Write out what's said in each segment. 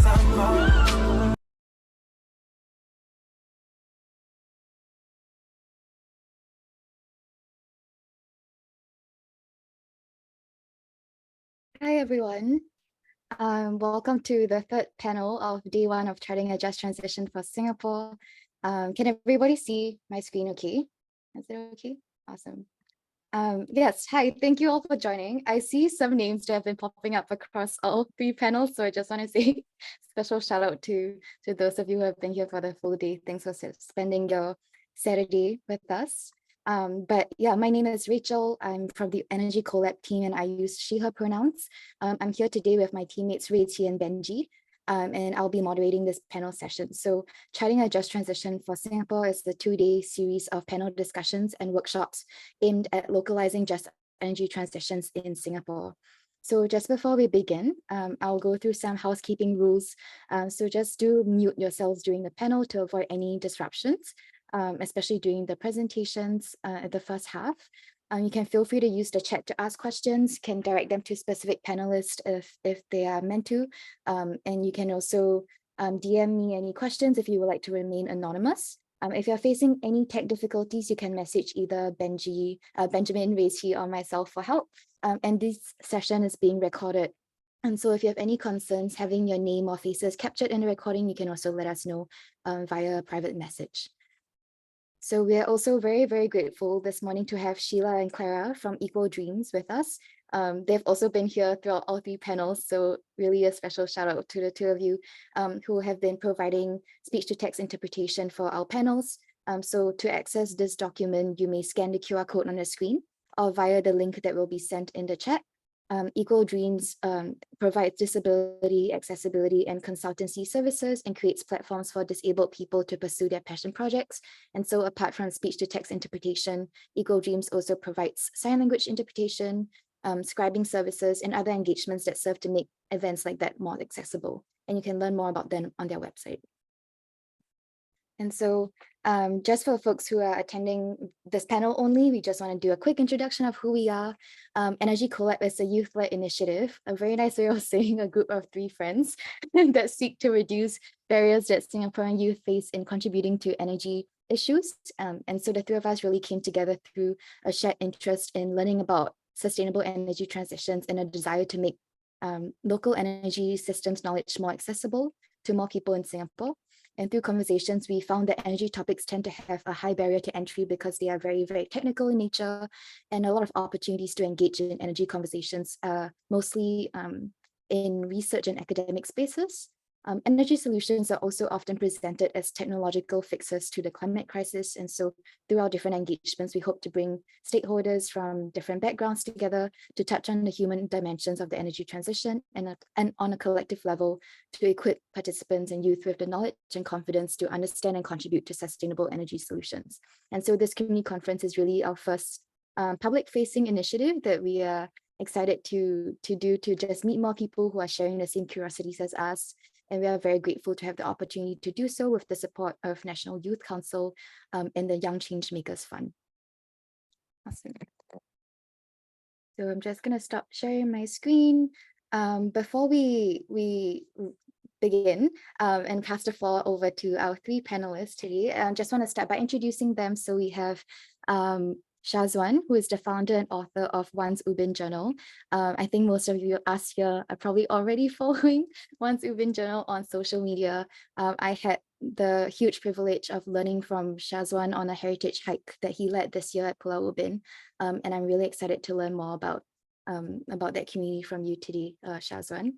Hi, everyone. Welcome to the third panel of day one of charting a just transition for Singapore. Can everybody see my screen okay? Is it okay? Awesome. Yes, hi, thank you all for joining. I see some names that have been popping up across all three panels, so I just want to say special shout out to those of you who have been here for the full day. Thanks for spending your Saturday with us. But yeah, my name is Rachel. I'm from the Energy CoLab team and I use she, her pronouns. I'm here today with my teammates Ray, T, and Benji. And I'll be moderating this panel session. So Charting a Just Transition for Singapore is the 2-day series of panel discussions and workshops aimed at localizing just energy transitions in Singapore. So just before we begin, I'll go through some housekeeping rules. So just do mute yourselves during the panel to avoid any disruptions, especially during the presentations at the first half. You can feel free to use the chat to ask questions, can direct them to specific panelists if they are meant to. And you can also DM me any questions if you would like to remain anonymous. If you're facing any tech difficulties, you can message either Benjamin, Racy, or myself for help. And this session is being recorded. And so if you have any concerns having your name or faces captured in the recording, you can also let us know via a private message. So we are also very, very grateful this morning to have Sheila and Clara from Equal Dreams with us. They've also been here throughout all three panels, so really a special shout out to the two of you who have been providing speech-to-text interpretation for our panels. So to access this document, you may scan the QR code on the screen or via the link that will be sent in the chat. Equal Dreams provides disability, accessibility, and consultancy services and creates platforms for disabled people to pursue their passion projects. And so apart from speech-to-text interpretation, Equal Dreams also provides sign language interpretation, scribing services, and other engagements that serve to make events like that more accessible. And you can learn more about them on their website. And so just for folks who are attending this panel only, we just want to do a quick introduction of who we are. Energy CoLab is a youth-led initiative, a very nice way of saying a group of 3 friends that seek to reduce barriers that Singaporean youth face in contributing to energy issues. And so the 3 of us really came together through a shared interest in learning about sustainable energy transitions and a desire to make local energy systems knowledge more accessible to more people in Singapore. And through conversations, we found that energy topics tend to have a high barrier to entry because they are very, very technical in nature, and a lot of opportunities to engage in energy conversations, mostly in research and academic spaces. Energy solutions are also often presented as technological fixes to the climate crisis. And so through our different engagements, we hope to bring stakeholders from different backgrounds together to touch on the human dimensions of the energy transition and on a collective level to equip participants and youth with the knowledge and confidence to understand and contribute to sustainable energy solutions. And so this community conference is really our first public-facing initiative that we are excited to do to just meet more people who are sharing the same curiosities as us. And we are very grateful to have the opportunity to do so with the support of National Youth Council and the Young Changemakers Fund. Awesome. So I'm just going to stop sharing my screen. Before we begin and pass the floor over to our 3 panelists today, I just want to start by introducing them. So we have Shazwan, who is the founder and author of Once Ubin Journal. I think most of you us here are probably already following Once Ubin Journal on social media. I had the huge privilege of learning from Shazwan on a heritage hike that he led this year at Pulau Ubin. And I'm really excited to learn more about that community from you today, Shazwan.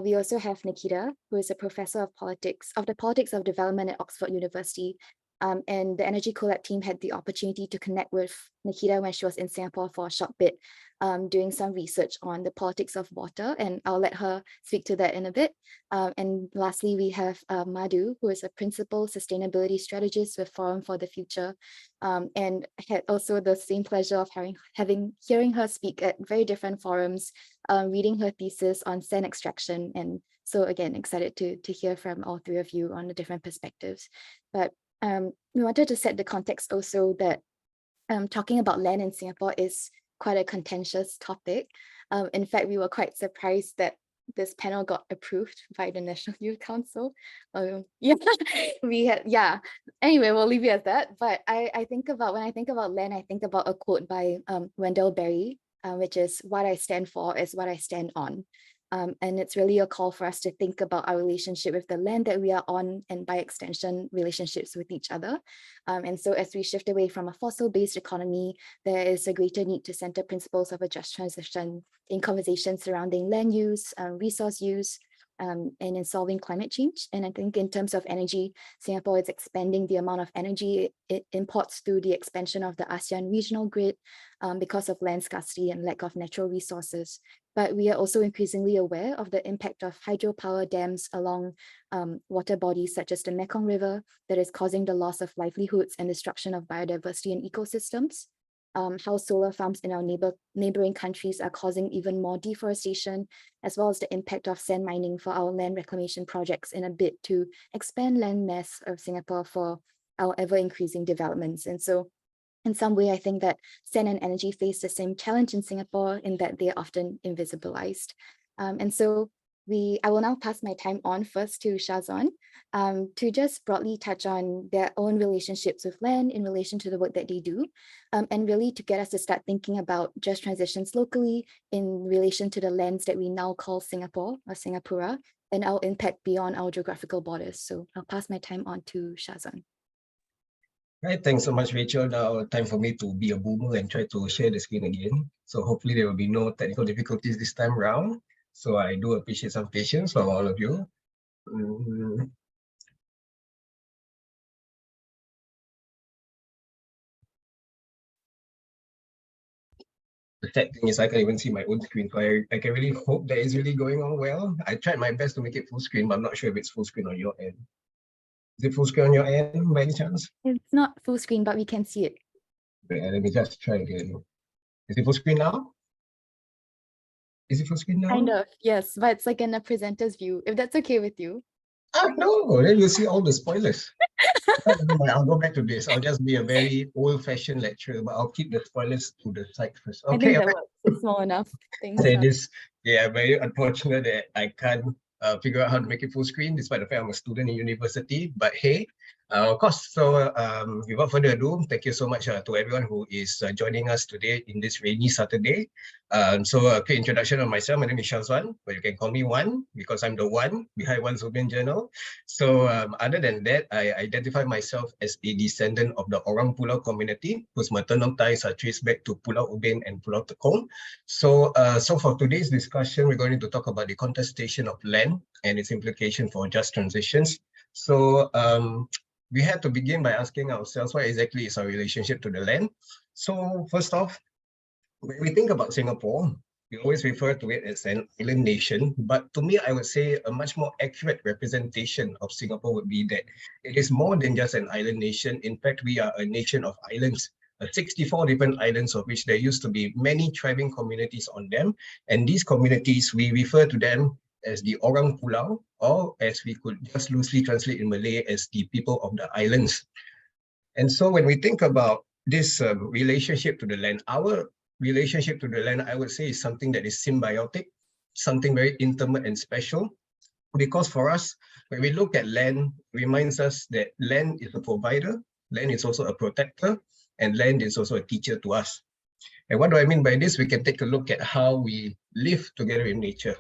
We also have Nikita, who is a professor of the politics of development at Oxford University. And the Energy CoLab team had the opportunity to connect with Nikita when she was in Singapore for a short bit, doing some research on the politics of water, and I'll let her speak to that in a bit. And lastly, we have Madhu, who is a principal sustainability strategist with Forum for the Future, and had also the same pleasure of hearing her speak at very different forums, reading her thesis on sand extraction. And so again, excited to hear from all 3 of you on the different perspectives. But we wanted to set the context also that talking about land in Singapore is quite a contentious topic. In fact, we were quite surprised that this panel got approved by the National Youth Council. Yeah, yeah. Anyway, we'll leave it at that. But I think about, when I think about land, I think about a quote by Wendell Berry, which is, "What I stand for is what I stand on." And it's really a call for us to think about our relationship with the land that we are on, and by extension, relationships with each other. And so as we shift away from a fossil-based economy, there is a greater need to center principles of a just transition in conversations surrounding land use, resource use, and in solving climate change. And I think in terms of energy, Singapore is expanding the amount of energy it imports through the expansion of the ASEAN regional grid because of land scarcity and lack of natural resources. But we are also increasingly aware of the impact of hydropower dams along water bodies such as the Mekong River that is causing the loss of livelihoods and destruction of biodiversity and ecosystems. How solar farms in our neighboring countries are causing even more deforestation, as well as the impact of sand mining for our land reclamation projects in a bid to expand land mass of Singapore for our ever-increasing developments. And so in some way, I think that sand and energy face the same challenge in Singapore in that they're often invisibilized. And so I will now pass my time on first to Shazwan to just broadly touch on their own relationships with land in relation to the work that they do, and really to get us to start thinking about just transitions locally in relation to the lands that we now call Singapore or Singapura, and our impact beyond our geographical borders. So I'll pass my time on to Shazwan. Right, thanks so much, Rachel. Now time for me to be a boomer and try to share the screen again. So hopefully there will be no technical difficulties this time around. So I do appreciate some patience from all of you. The sad thing is I can't even see my own screen, so I can really hope that it's really going on well. I tried my best to make it full screen, but I'm not sure if it's full screen on your end. Is it full screen on your end by any chance? It's not full screen, but we can see it. Okay, let me just try again. Is it full screen now? Is it full screen now? Kind of, yes, but it's like in a presenter's view, if that's okay with you. Ah, no, then you'll see all the spoilers. I'll go back to this. I'll just be a very old-fashioned lecturer, but I'll keep the spoilers to the side first. Okay, I think that works. It's small enough. Thanks. Say this, yeah, very unfortunate that I can't figure out how to make it full screen, despite the fact I'm a student in university. But hey, of course, so without further ado, thank you so much to everyone who is joining us today in this rainy Saturday. So a quick introduction of myself. My name is Shazwan, but you can call me One because I'm the one behind One Ubin Journal. So other than that, I identify myself as a descendant of the Orang Pulau community, whose maternal ties are traced back to Pulau Ubin and Pulau Tekong. So, so for today's discussion, we're going to talk about the contestation of land and its implication for just transitions. So we had to begin by asking ourselves, what exactly is our relationship to the land? So first off, when we think about Singapore, we always refer to it as an island nation, but to me, I would say a much more accurate representation of Singapore would be that it is more than just an island nation. In fact, we are a nation of islands. 64 different islands, of which there used to be many thriving communities on them. And these communities, we refer to them as the Orang Pulau, or as we could just loosely translate in Malay as the people of the islands. And so when we think about this relationship to the land, our relationship to the land, I would say, is something that is symbiotic, something very intimate and special. Because for us, when we look at land, it reminds us that land is a provider, land is also a protector, and land is also a teacher to us. And what do I mean by this? We can take a look at how we live together in nature.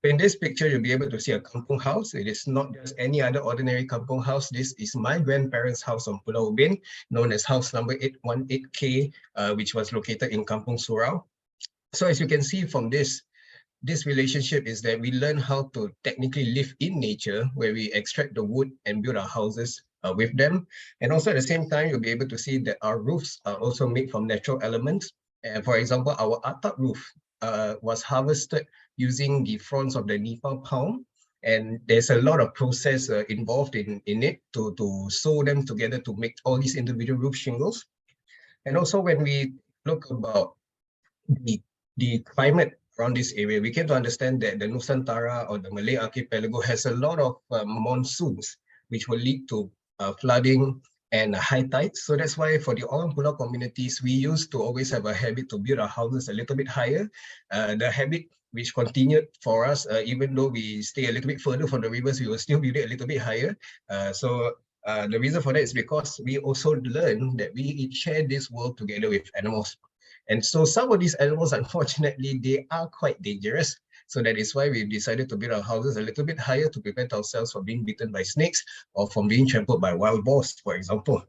In this picture, you'll be able to see a kampung house. It is not just any other ordinary kampung house. This is my grandparents' house on Pulau Ubin, known as house number 818K, which was located in Kampung Surau. So as you can see from this relationship is that we learn how to technically live in nature, where we extract the wood and build our houses with them. And also at the same time, you'll be able to see that our roofs are also made from natural elements. For example, our atap roof was harvested using the fronds of the Nepal palm. And there's a lot of process involved in it to sew them together to make all these individual roof shingles. And also when we look about the climate around this area, we came to understand that the Nusantara or the Malay archipelago has a lot of monsoons, which will lead to flooding, and high tides. So that's why for the Orang Pulau communities, we used to always have a habit to build our houses a little bit higher. The habit which continued for us, even though we stay a little bit further from the rivers, we will still build it a little bit higher. The reason for that is because we also learn that we share this world together with animals. And so some of these animals, unfortunately, they are quite dangerous. So that is why we decided to build our houses a little bit higher to prevent ourselves from being bitten by snakes or from being trampled by wild boars, for example.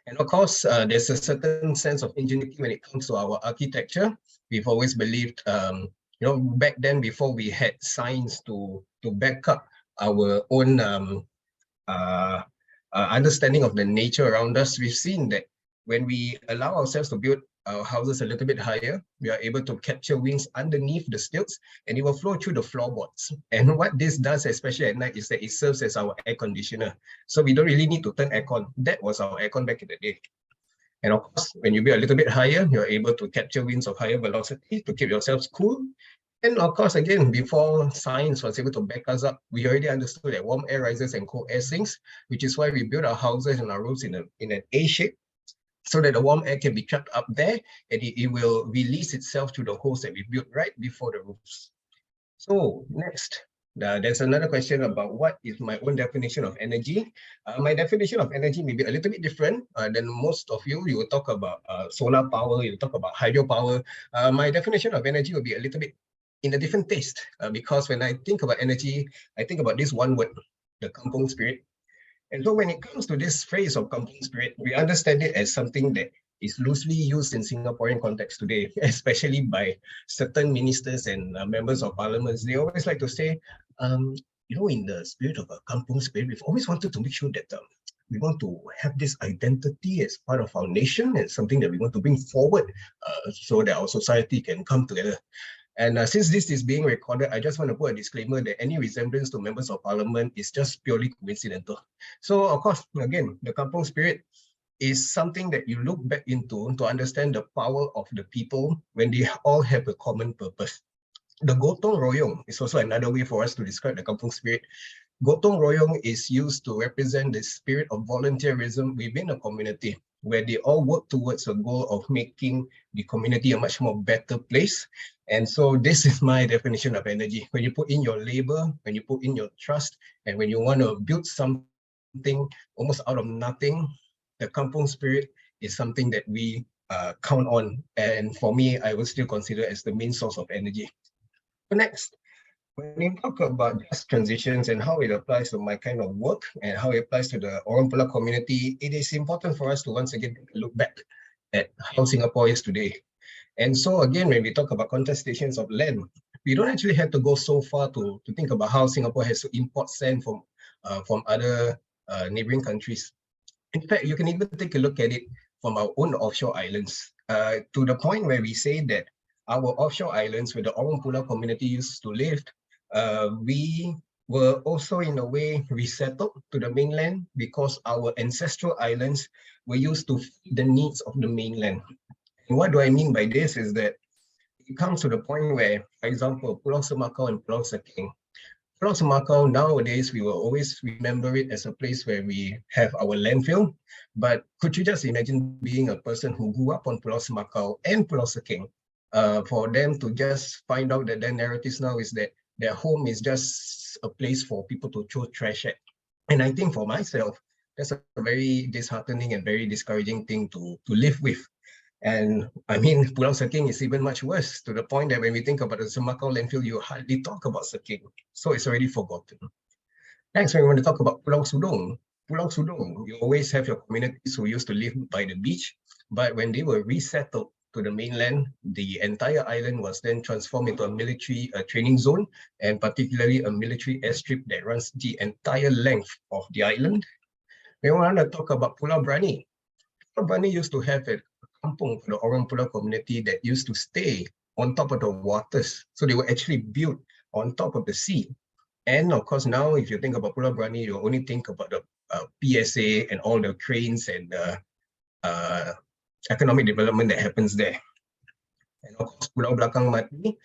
And of course, there's a certain sense of ingenuity when it comes to our architecture. We've always believed, back then before we had science to back up our own understanding of the nature around us, we've seen that when we allow ourselves to build our houses a little bit higher, we are able to capture winds underneath the stilts and it will flow through the floorboards. And what this does, especially at night, is that it serves as our air conditioner. So we don't really need to turn aircon. That was our aircon back in the day. And of course, when you build a little bit higher, you're able to capture winds of higher velocity to keep yourselves cool. And of course, again, before science was able to back us up, we already understood that warm air rises and cold air sinks, which is why we build our houses and our roofs in an A shape, so that the warm air can be trapped up there and it will release itself through the holes that we built right before the roofs. So next, there's another question about what is my own definition of energy. My definition of energy may be a little bit different than most of you. You will talk about solar power, you will talk about hydropower. My definition of energy will be a little bit in a different taste because when I think about energy, I think about this one word, the kampung spirit. And so when it comes to this phrase of kampung spirit, we understand it as something that is loosely used in Singaporean context today, especially by certain ministers and members of parliaments. They always like to say, in the spirit of a kampung spirit, we've always wanted to make sure that we want to have this identity as part of our nation and something that we want to bring forward so that our society can come together. And since this is being recorded, I just want to put a disclaimer that any resemblance to members of parliament is just purely coincidental. So of course, again, the kampung spirit is something that you look back into to understand the power of the people when they all have a common purpose. The gotong royong is also another way for us to describe the kampung spirit. Gotong royong is used to represent the spirit of volunteerism within a community, where they all work towards a goal of making the community a much more better place. And so this is my definition of energy. When you put in your labor, when you put in your trust, and when you want to build something almost out of nothing, the kampung spirit is something that we count on. And for me, I will still consider as the main source of energy. Next, when you talk about just transitions and how it applies to my kind of work and how it applies to the Orang Pulau community, it is important for us to once again look back at how Singapore is today. And so again, when we talk about contestations of land, we don't actually have to go so far to think about how Singapore has to import sand from other neighboring countries. In fact, you can even take a look at it from our own offshore islands, to the point where we say that our offshore islands, where the Orang Pulau community used to live, we were also in a way resettled to the mainland because our ancestral islands were used to feed the needs of the mainland. And what do I mean by this is that it comes to the point where, for example, Pulau Semakau and Pulau Seking. Pulau Semakau, nowadays, we will always remember it as a place where we have our landfill. But could you just imagine being a person who grew up on Pulau Semakau and Pulau Seking, for them to just find out that their narratives now is that their home is just a place for people to throw trash at. And I think for myself, that's a very disheartening and very discouraging thing to live with. And I mean, Pulau Seking is even much worse, to the point that when we think about the Semakau landfill, you hardly talk about Seking. So it's already forgotten. Next, when we want to talk about Pulau Sudong. Pulau Sudong, you always have your communities who used to live by the beach, but when they were resettled to the mainland, the entire island was then transformed into a military training zone, and particularly a military airstrip that runs the entire length of the island. We want to talk about Pulau Brani. Pulau Brani used to have a kampung for the Orang Pulau community that used to stay on top of the waters. So they were actually built on top of the sea. And of course, now if you think about Pulau Brani, you only think about the PSA and all the cranes and economic development that happens there. And of course, Pulau Belakang Mati,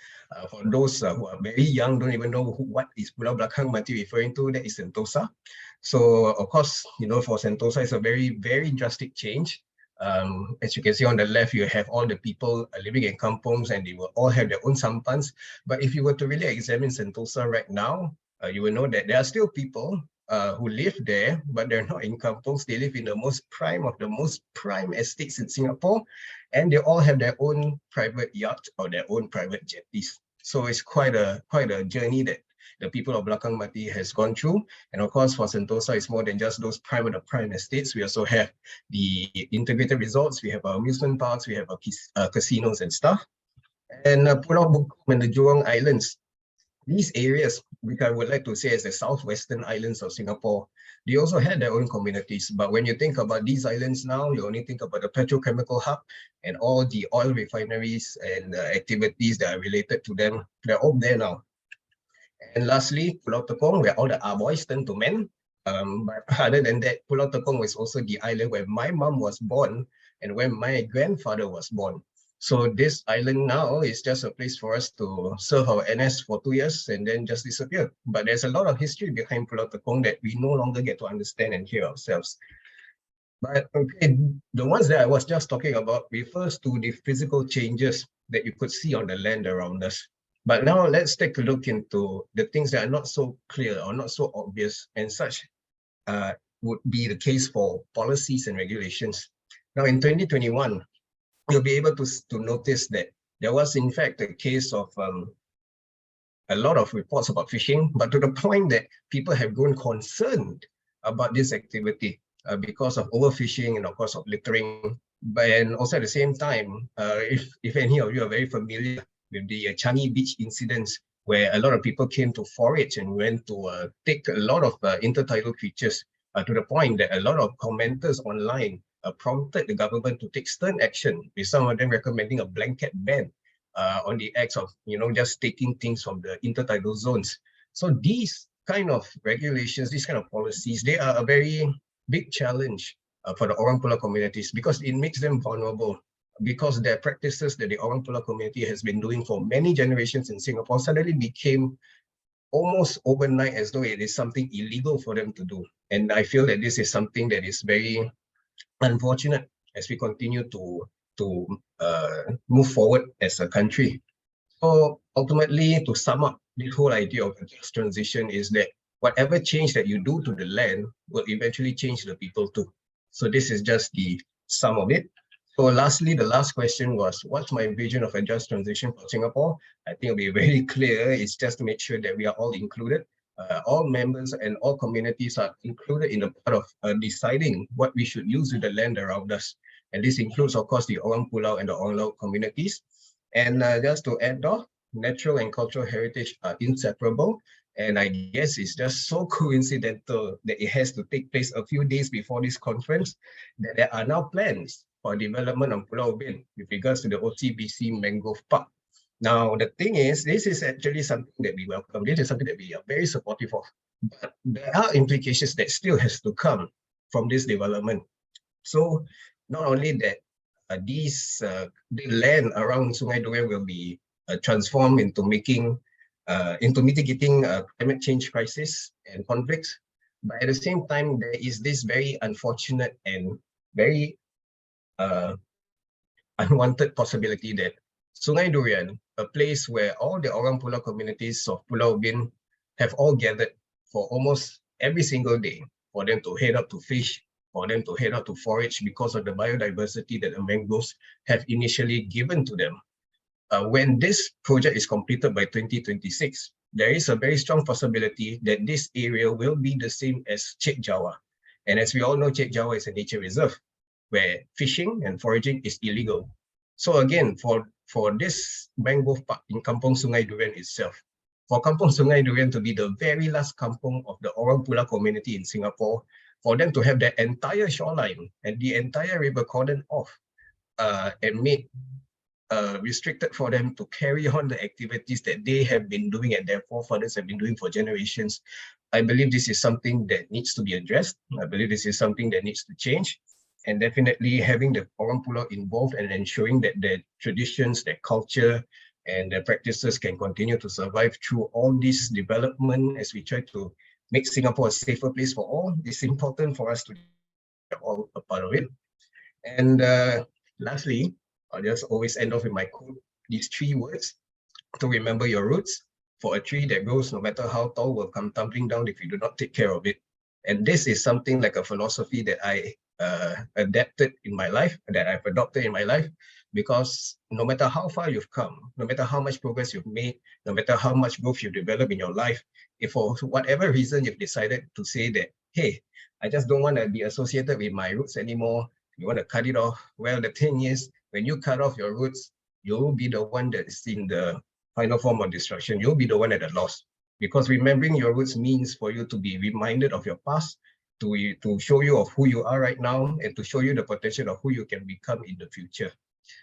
for those who are very young, don't even know what is Pulau Belakang Mati referring to, that is Sentosa. So of course, for Sentosa, it's a very, very drastic change. As you can see on the left, you have all the people living in kampongs and they will all have their own sampans. But if you were to really examine Sentosa right now, you will know that there are still people who live there, but they're not in kampongs. They live in the most prime of the most prime estates in Singapore, and they all have their own private yacht or their own private jetties. So it's quite a journey that the people of Belakang Mati has gone through. And of course, for Sentosa, it's more than just those prime of the prime estates. We also have the integrated resorts, we have our amusement parks, we have our casinos and stuff. And Pulau Bukom and the Jurong Islands, these areas, which I would like to say as the southwestern islands of Singapore, they also had their own communities. But when you think about these islands now, you only think about the petrochemical hub and all the oil refineries and activities that are related to them. They're all there now. And lastly, Pulau Tekong, where all the boys turn to men. But other than that, Pulau Tekong was also the island where my mom was born and where my grandfather was born. So this island now is just a place for us to serve our NS for 2 years and then just disappear. But there's a lot of history behind Pulau Tekong that we no longer get to understand and hear ourselves. But okay, the ones that I was just talking about refers to the physical changes that you could see on the land around us. But now let's take a look into the things that are not so clear or not so obvious, and such would be the case for policies and regulations. Now in 2021, you'll be able to notice that there was in fact a case of a lot of reports about fishing, but to the point that people have grown concerned about this activity because of overfishing and of course of littering. But and also at the same time, if any of you are very familiar with the Changi Beach incidents, where a lot of people came to forage and went to take a lot of intertidal creatures, to the point that a lot of commenters online prompted the government to take stern action, with some of them recommending a blanket ban on the acts of, just taking things from the intertidal zones. So these kind of regulations, these kind of policies, they are a very big challenge for the Orang Pulau communities, because it makes them vulnerable, because their practices that the Orang Pulau community has been doing for many generations in Singapore suddenly became almost overnight as though it is something illegal for them to do. And I feel that this is something that is very unfortunate as we continue to move forward as a country. So ultimately, to sum up, this whole idea of a just transition is that whatever change that you do to the land will eventually change the people too. So this is just the sum of it. So lastly, the last question was, what's my vision of a just transition for Singapore? I think it'll be very clear. It's just to make sure that we are all included. All members and all communities are included in the part of deciding what we should use with the land around us. And this includes, of course, the Orang Pulau and the Orang Laut communities. And just to add on, natural and cultural heritage are inseparable. And I guess it's just so coincidental that it has to take place a few days before this conference that there are now plans for development on Pulau Ubin with regards to the OCBC Mangrove Park. Now, the thing is, this is actually something that we welcome. This is something that we are very supportive of. But there are implications that still has to come from this development. So not only that, the land around Sungai Durian will be transformed into mitigating climate change crisis and conflicts. But at the same time, there is this very unfortunate and very unwanted possibility that Sungai Durian, a place where all the Orang Pulau communities of Pulau Ubin have all gathered for almost every single day, for them to head out to fish, for them to head out to forage because of the biodiversity that the mangroves have initially given to them. When this project is completed by 2026, there is a very strong possibility that this area will be the same as Chek Jawa. And as we all know, Chek Jawa is a nature reserve where fishing and foraging is illegal. So again, for this mangrove park in Kampung Sungai Durian itself, for Kampung Sungai Durian to be the very last kampung of the Orang Pulau community in Singapore, for them to have their entire shoreline and the entire river cordon off and made restricted for them to carry on the activities that they have been doing and their forefathers have been doing for generations. I believe this is something that needs to be addressed. I believe this is something that needs to change. and definitely having the orang pulau involved and ensuring that their traditions, their culture, and their practices can continue to survive through all this development as we try to make Singapore a safer place for all. It's important for us to be all a part of it. And lastly, I'll just always end off with my quote, these 3 words: to remember your roots. For a tree that grows, no matter how tall, will come tumbling down if you do not take care of it. And this is something like a philosophy that I adapted in my life, that I've adopted in my life, because no matter how far you've come, no matter how much progress you've made, no matter how much growth you've developed in your life, if for whatever reason you've decided to say that, hey, I just don't want to be associated with my roots anymore, you want to cut it off, well, the thing is, when you cut off your roots, you'll be the one that is in the final form of destruction. You'll be the one at a loss, because remembering your roots means for you to be reminded of your past, to show you of who you are right now, and to show you the potential of who you can become in the future.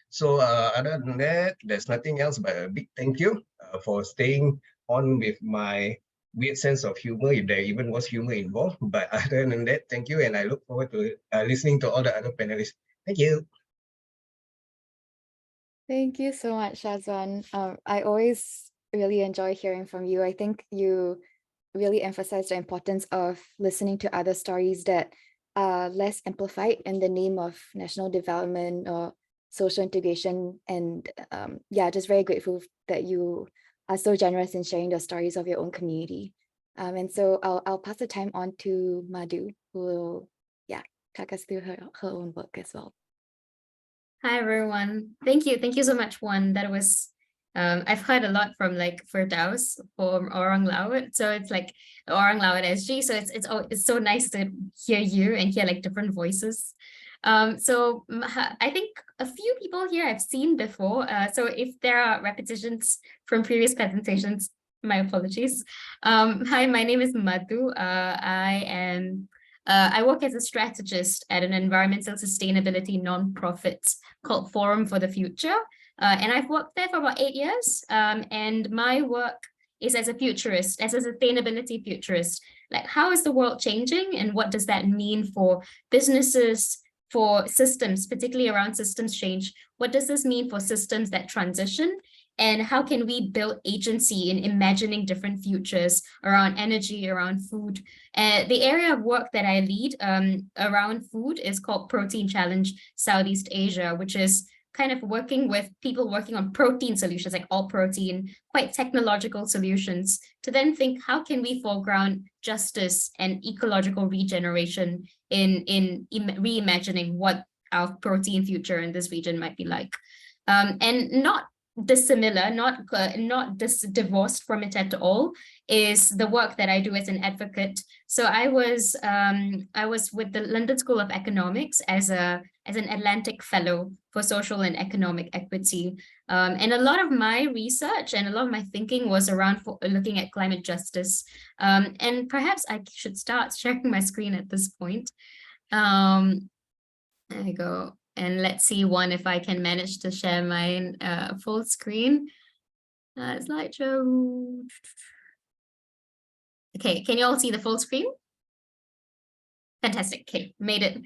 So other than that, there's nothing else but a big thank you for staying on with my weird sense of humor, if there even was humor involved. But other than that, thank you, and I look forward to listening to all the other panelists. Thank you. Thank you so much, Shazwan. I always really enjoy hearing from you. I think you really emphasize the importance of listening to other stories that are less amplified in the name of national development or social integration. And yeah, just very grateful that you are so generous in sharing the stories of your own community. And so I'll pass the time on to Madhu, who will, yeah, talk us through her own work as well. Hi, everyone. Thank you. Thank you so much, Juan. That was, I've heard a lot from like Firdaus from Orang Laut. So it's like Orang Laut SG. So it's so nice to hear you and hear like different voices. So I think a few people here I've seen before. So if there are repetitions from previous presentations, my apologies. Hi, my name is Madhu. I work as a strategist at an environmental sustainability nonprofit called Forum for the Future. And I've worked there for about 8 years. And my work is as a futurist, as a sustainability futurist. Like, how is the world changing? And what does that mean for businesses, for systems, particularly around systems change? What does this mean for systems that transition? And how can we build agency in imagining different futures around energy, around food? The area of work that I lead around food is called Protein Challenge Southeast Asia, which is kind of working with people working on protein solutions, like all protein, quite technological solutions, to then think, how can we foreground justice and ecological regeneration in reimagining what our protein future in this region might be like. And not dissimilar, not divorced from it at all, is the work that I do as an advocate. So I was with the London School of Economics as an Atlantic Fellow for Social and Economic Equity. And a lot of my research and a lot of my thinking was around looking at climate justice. And perhaps I should start sharing my screen at this point. There we go. And let's see, Juan, if I can manage to share my full screen. Slideshow. Okay, can you all see the full screen? Fantastic. Okay, made it.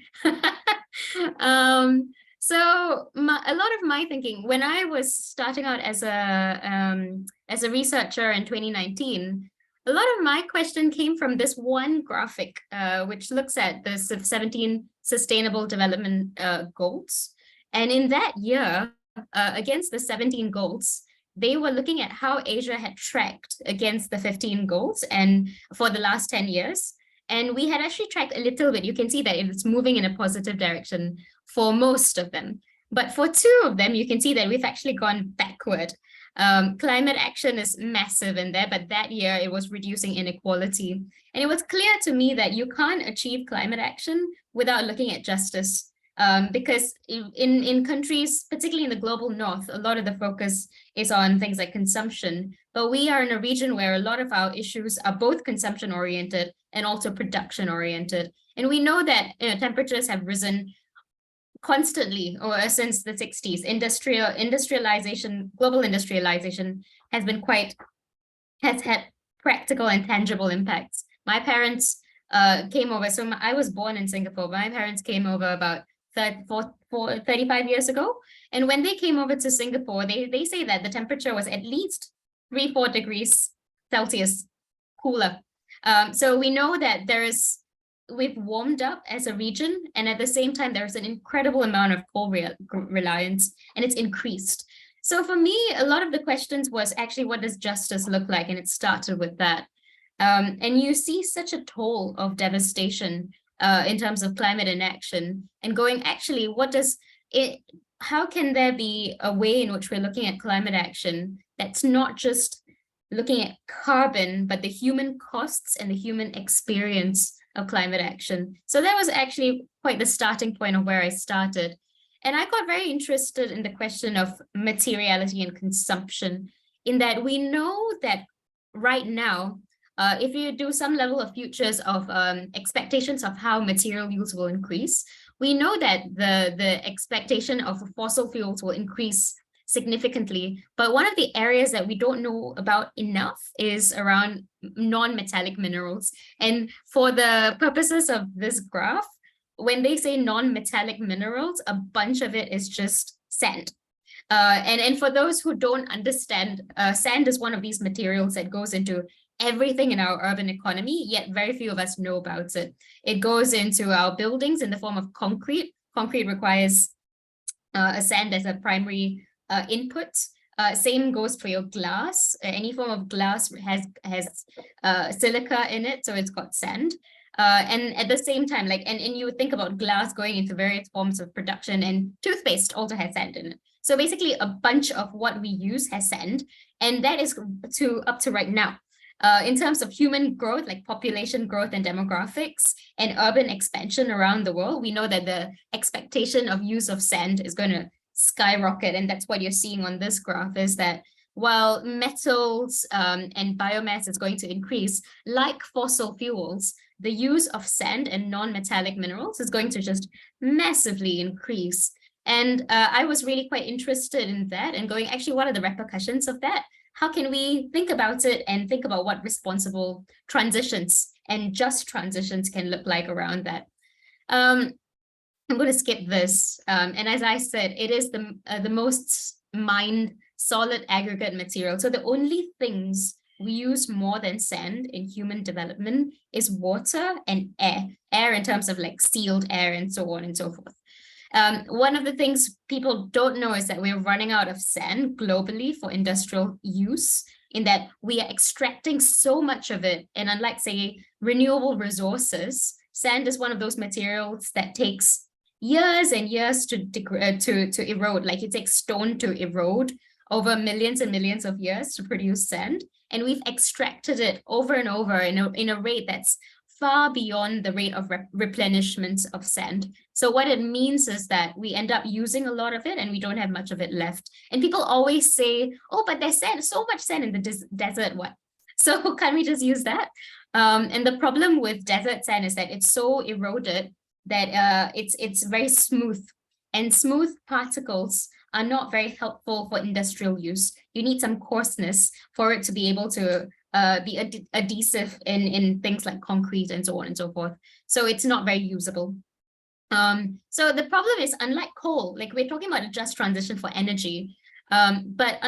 So a lot of my thinking, when I was starting out as a researcher in 2019, a lot of my question came from this one graphic, which looks at the 17 Sustainable Development Goals. And in that year, against the 17 goals, they were looking at how Asia had tracked against the 15 goals and for the last 10 years. And we had actually tracked a little bit. You can see that it's moving in a positive direction for most of them. But for 2 of them, you can see that we've actually gone backward. Climate action is massive in there, but that year it was reducing inequality. And it was clear to me that you can't achieve climate action without looking at justice. Because in countries, particularly in the global north, a lot of the focus is on things like consumption. But we are in a region where a lot of our issues are both consumption oriented and also production oriented. And we know that temperatures have risen constantly or since the 60s. Industrialization, global industrialization has had practical and tangible impacts. My parents came over, so I was born in Singapore. My parents came over about 35 years ago. And when they came over to Singapore, they say that the temperature was at least 3-4 degrees Celsius cooler. So we know that we've warmed up as a region, and at the same time, there's an incredible amount of coal reliance, and it's increased. So for me, a lot of the questions was actually, what does justice look like? And it started with that. And you see such a toll of devastation in terms of climate inaction, and going, actually, how can there be a way in which we're looking at climate action that's not just looking at carbon, but the human costs and the human experience of climate action? So that was actually quite the starting point of where I started. And I got very interested in the question of materiality and consumption, in that we know that right now, if you do some level of futures of expectations of how material use will increase, we know that the expectation of fossil fuels will increase significantly. But one of the areas that we don't know about enough is around non-metallic minerals. And for the purposes of this graph, when they say non-metallic minerals, a bunch of it is just sand. And for those who don't understand, sand is one of these materials that goes into everything in our urban economy, yet very few of us know about it. It goes into our buildings in the form of concrete. Concrete requires a sand as a primary input. Same goes for your glass. Any form of glass has silica in it, so it's got sand. And at the same time, and you would think about glass going into various forms of production, and toothpaste also has sand in it. So basically, a bunch of what we use has sand, and that is up to right now. In terms of human growth, like population growth and demographics and urban expansion around the world, we know that the expectation of use of sand is going to skyrocket. And that's what you're seeing on this graph, is that while metals and biomass is going to increase, like fossil fuels, the use of sand and non-metallic minerals is going to just massively increase. And I was really quite interested in that and going, actually, what are the repercussions of that? How can we think about it and think about what responsible transitions and just transitions can look like around that? I'm going to skip this. And as I said, it is the most mined solid aggregate material. So the only things we use more than sand in human development is water and air. Air in terms of like sealed air and so on and so forth. One of the things people don't know is that we're running out of sand globally for industrial use, in that we are extracting so much of it. And unlike, say, renewable resources, sand is one of those materials that takes years and years to erode. Like it takes stone to erode over millions and millions of years to produce sand. And we've extracted it over and over in a rate that's far beyond the rate of replenishment of sand. So what it means is that we end up using a lot of it and we don't have much of it left. And people always say, oh, but there's sand, so much sand in the desert, what? So can't we just use that? And the problem with desert sand is that it's so eroded that it's very smooth, and smooth particles are not very helpful for industrial use. You need some coarseness for it to be able to be adhesive in things like concrete and so on and so forth. So it's not very usable. So the problem is, unlike coal, like we're talking about a just transition for energy, but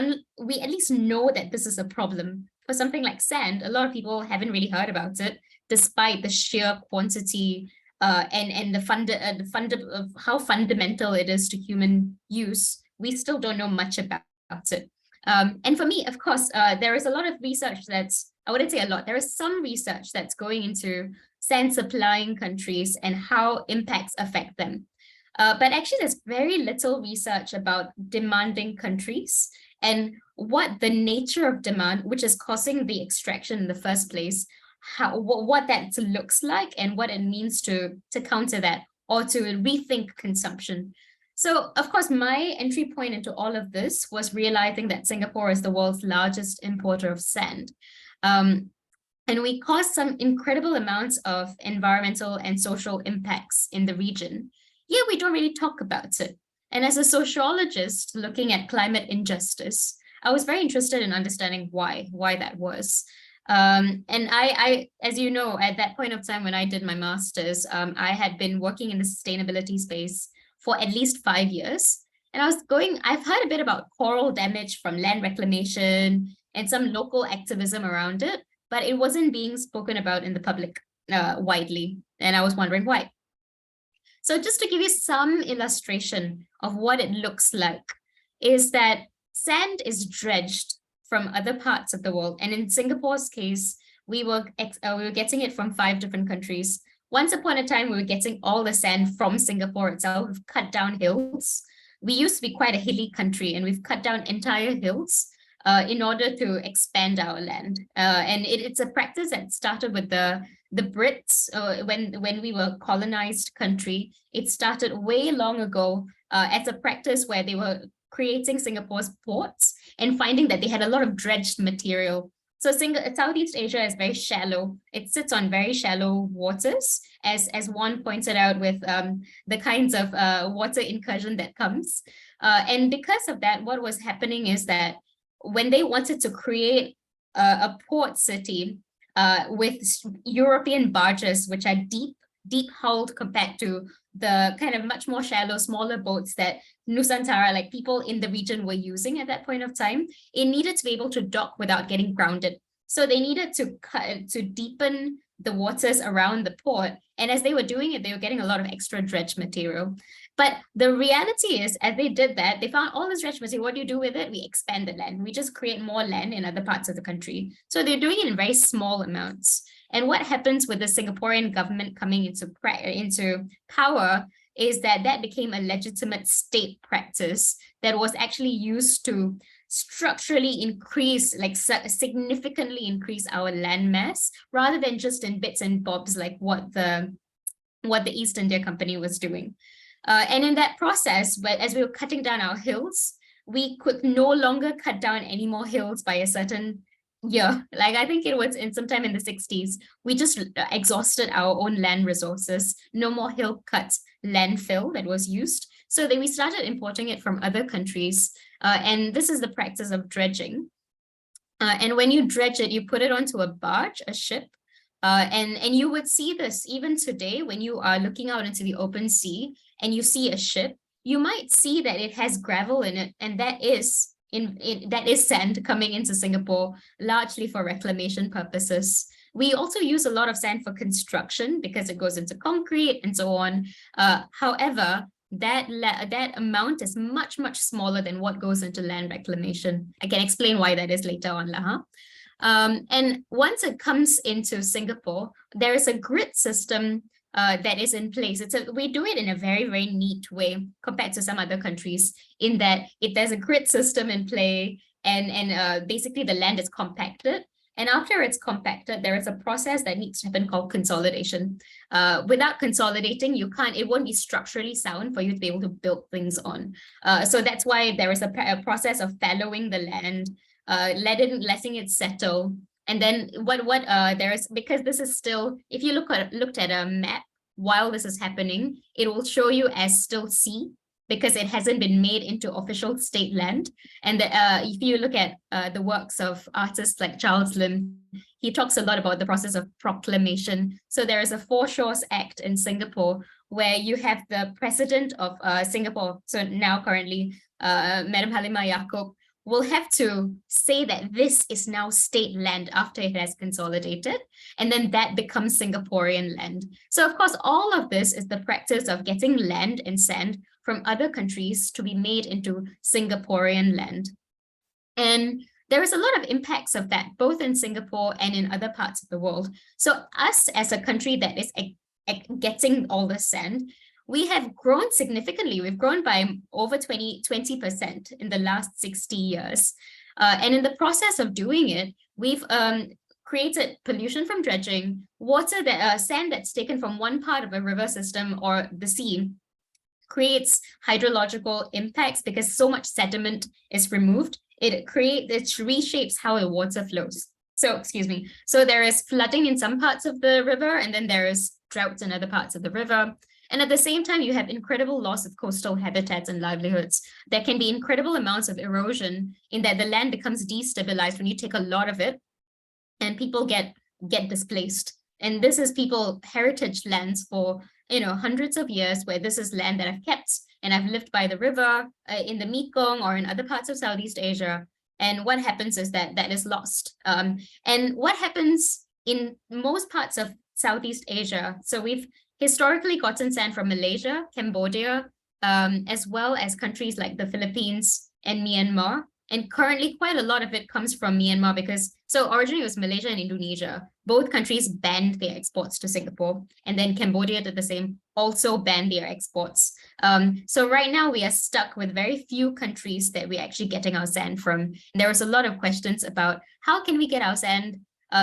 we at least know that this is a problem. For something like sand, a lot of people haven't really heard about it, despite the sheer quantity and of how fundamental it is to human use. We still don't know much about it. And for me, of course, there is a lot of research I wouldn't say a lot, there is some research that's going into sand supplying countries and how impacts affect them. But actually, there's very little research about demanding countries and what the nature of demand, which is causing the extraction in the first place, what that looks like and what it means to counter that or to rethink consumption. So, of course, my entry point into all of this was realizing that Singapore is the world's largest importer of sand. And we cause some incredible amounts of environmental and social impacts in the region. Yet we don't really talk about it. And as a sociologist looking at climate injustice, I was very interested in understanding why that was. And I, as you know, at that point of time when I did my master's, I had been working in the sustainability space for at least 5 years. And I've heard a bit about coral damage from land reclamation and some local activism around it, but it wasn't being spoken about in the public widely. And I was wondering why. So just to give you some illustration of what it looks like, is that sand is dredged from other parts of the world. And in Singapore's case, we were getting it from 5 different countries. Once upon a time, we were getting all the sand from Singapore itself. We've cut down hills. We used to be quite a hilly country, and we've cut down entire hills in order to expand our land. And it's a practice that started with the Brits when we were a colonized country. It started way long ago as a practice where they were creating Singapore's ports and finding that they had a lot of dredged material. So Southeast Asia is very shallow. It sits on very shallow waters, as one pointed out, with the kinds of water incursion that comes. And because of that, what was happening is that when they wanted to create a port city with European barges, which are deep hulled compared to the kind of much more shallow, smaller boats that Nusantara, like people in the region, were using at that point of time, it needed to be able to dock without getting grounded. So they needed to deepen the waters around the port. And as they were doing it, they were getting a lot of extra dredge material. But the reality is, as they did that, they found all this dredge material. What do you do with it? We expand the land. We just create more land in other parts of the country. So they're doing it in very small amounts. And what happens with the Singaporean government coming into power is that became a legitimate state practice that was actually used to structurally increase, like significantly increase our land mass, rather than just in bits and bobs like what the East India Company was doing. And in that process, as we were cutting down our hills, we could no longer cut down any more hills by a certain year. Like I think it was sometime in the 60s, we just exhausted our own land resources. No more hill cut landfill that was used. So then we started importing it from other countries. And this is the practice of dredging. And when you dredge it, you put it onto a barge, a ship. And you would see this even today when you are looking out into the open sea and you see a ship, you might see that it has gravel in it, and that is sand coming into Singapore, largely for reclamation purposes. We also use a lot of sand for construction because it goes into concrete and so on. However, that amount is much, much smaller than what goes into land reclamation. I can explain why that is later on. And once it comes into Singapore, there is a grid system that is in place. We do it in a very, very neat way compared to some other countries, in that there's a grid system in play, and basically the land is compacted. And after it's compacted, there is a process that needs to happen called consolidation. Without consolidating, it won't be structurally sound for you to be able to build things on. So that's why there is a process of fallowing the land, letting it settle. And then because this is still, if you looked at a map while this is happening, it will show you as still sea, because it hasn't been made into official state land. And if you look at the works of artists like Charles Lim, he talks a lot about the process of proclamation. So there is a Foreshores Act in Singapore where you have the president of Singapore, so now currently Madam Halimah Yacob, will have to say that this is now state land after it has consolidated, and then that becomes Singaporean land. So of course, all of this is the practice of getting land and sand from other countries to be made into Singaporean land. And there is a lot of impacts of that, both in Singapore and in other parts of the world. So us as a country that is getting all the sand, we have grown significantly. We've grown by over 20% in the last 60 years. And in the process of doing it, we've created pollution from dredging, sand that's taken from one part of a river system or the sea creates hydrological impacts because so much sediment is removed. It reshapes how the water flows. So there is flooding in some parts of the river, and then there is droughts in other parts of the river. And at the same time, you have incredible loss of coastal habitats and livelihoods. There can be incredible amounts of erosion in that the land becomes destabilized when you take a lot of it, and people get displaced. And this is heritage lands for hundreds of years, where this is land that have kept and I've lived by the river in the Mekong or in other parts of Southeast Asia. And what happens is that that is lost. And what happens in most parts of Southeast Asia, so we've historically gotten sand from Malaysia, Cambodia, as well as countries like the Philippines and Myanmar. And currently quite a lot of it comes from Myanmar because, so originally it was Malaysia and Indonesia. Both countries banned their exports to Singapore. And then Cambodia did the same, also banned their exports. So right now we are stuck with very few countries that we're actually getting our sand from. And there was a lot of questions about how can we get our sand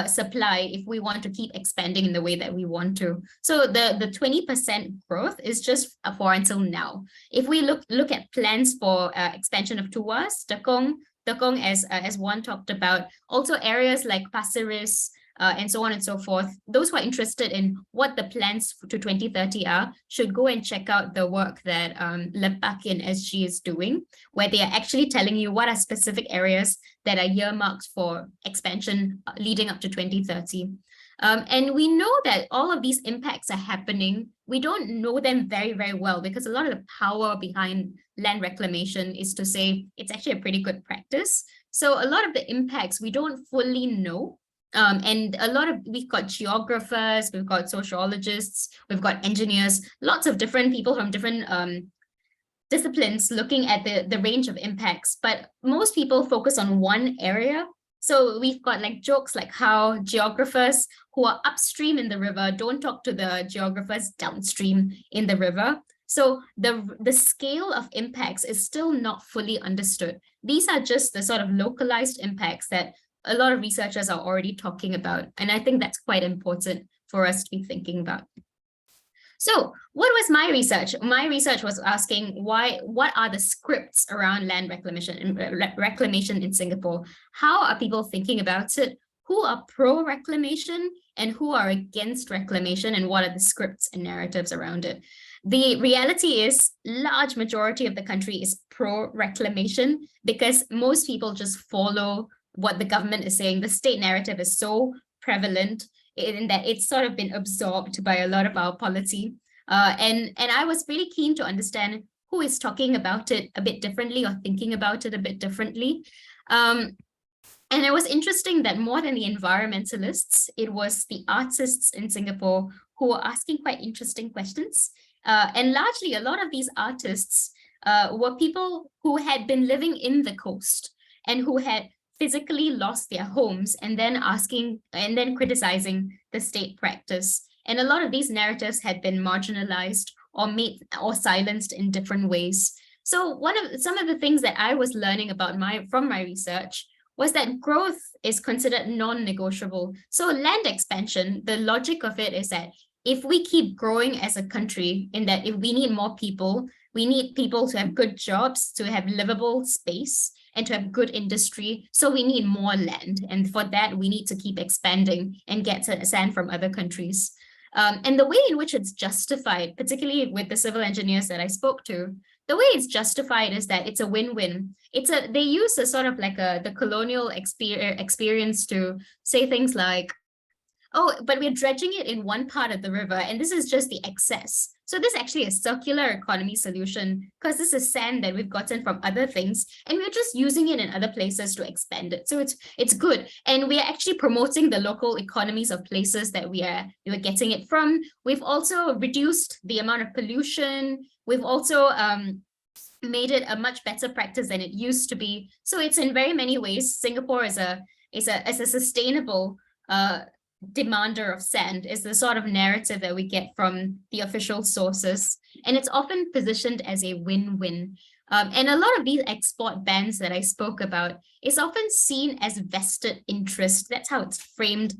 supply if we want to keep expanding in the way that we want to. So the 20% growth is just for until now. If we look at plans for expansion of Tuas, Tekong as one talked about, also areas like Pasir Ris, and so on and so forth. Those who are interested in what the plans to 2030 are should go and check out the work that Lepak in SG is doing, where they are actually telling you what are specific areas that are earmarked for expansion leading up to 2030. And we know that all of these impacts are happening. We don't know them very, very well because a lot of the power behind land reclamation is to say it's actually a pretty good practice. So a lot of the impacts we don't fully know. And we've got geographers, we've got sociologists, we've got engineers, lots of different people from different disciplines looking at the range of impacts, but most people focus on one area. So we've got like jokes like how geographers who are upstream in the river don't talk to the geographers downstream in the river. So the scale of impacts is still not fully understood. These are just the sort of localized impacts that a lot of researchers are already talking about. And I think that's quite important for us to be thinking about. So what was my research? My research was asking what are the scripts around land reclamation in Singapore? How are people thinking about it? Who are pro-reclamation and who are against reclamation, and what are the scripts and narratives around it? The reality is large majority of the country is pro-reclamation because most people just follow what the government is saying. The state narrative is so prevalent in that it's sort of been absorbed by a lot of our polity. And I was really keen to understand who is talking about it a bit differently or thinking about it a bit differently. And it was interesting that more than the environmentalists, it was the artists in Singapore who were asking quite interesting questions. And largely a lot of these artists were people who had been living in the coast and who had physically lost their homes and then criticizing the state practice. And a lot of these narratives had been marginalized or made or silenced in different ways. So some of the things that I was learning about from my research was that growth is considered non-negotiable. So land expansion, the logic of it is that if we keep growing as a country, in that if we need more people, we need people to have good jobs, to have livable space, and to have good industry. So we need more land. And for that, we need to keep expanding and get sand from other countries. And the way in which it's justified, particularly with the civil engineers that I spoke to, the way it's justified is that it's a win-win. They use a sort of like the colonial experience to say things like, oh, but we're dredging it in one part of the river, and this is just the excess. So this is actually a circular economy solution because this is sand that we've gotten from other things, and we're just using it in other places to expand it. So it's good, and we are actually promoting the local economies of places that we were getting it from. We've also reduced the amount of pollution. We've also made it a much better practice than it used to be. So it's in very many ways, Singapore is a sustainable demander of sand is the sort of narrative that we get from the official sources. And it's often positioned as a win-win. And a lot of these export bans that I spoke about is often seen as vested interest. That's how it's framed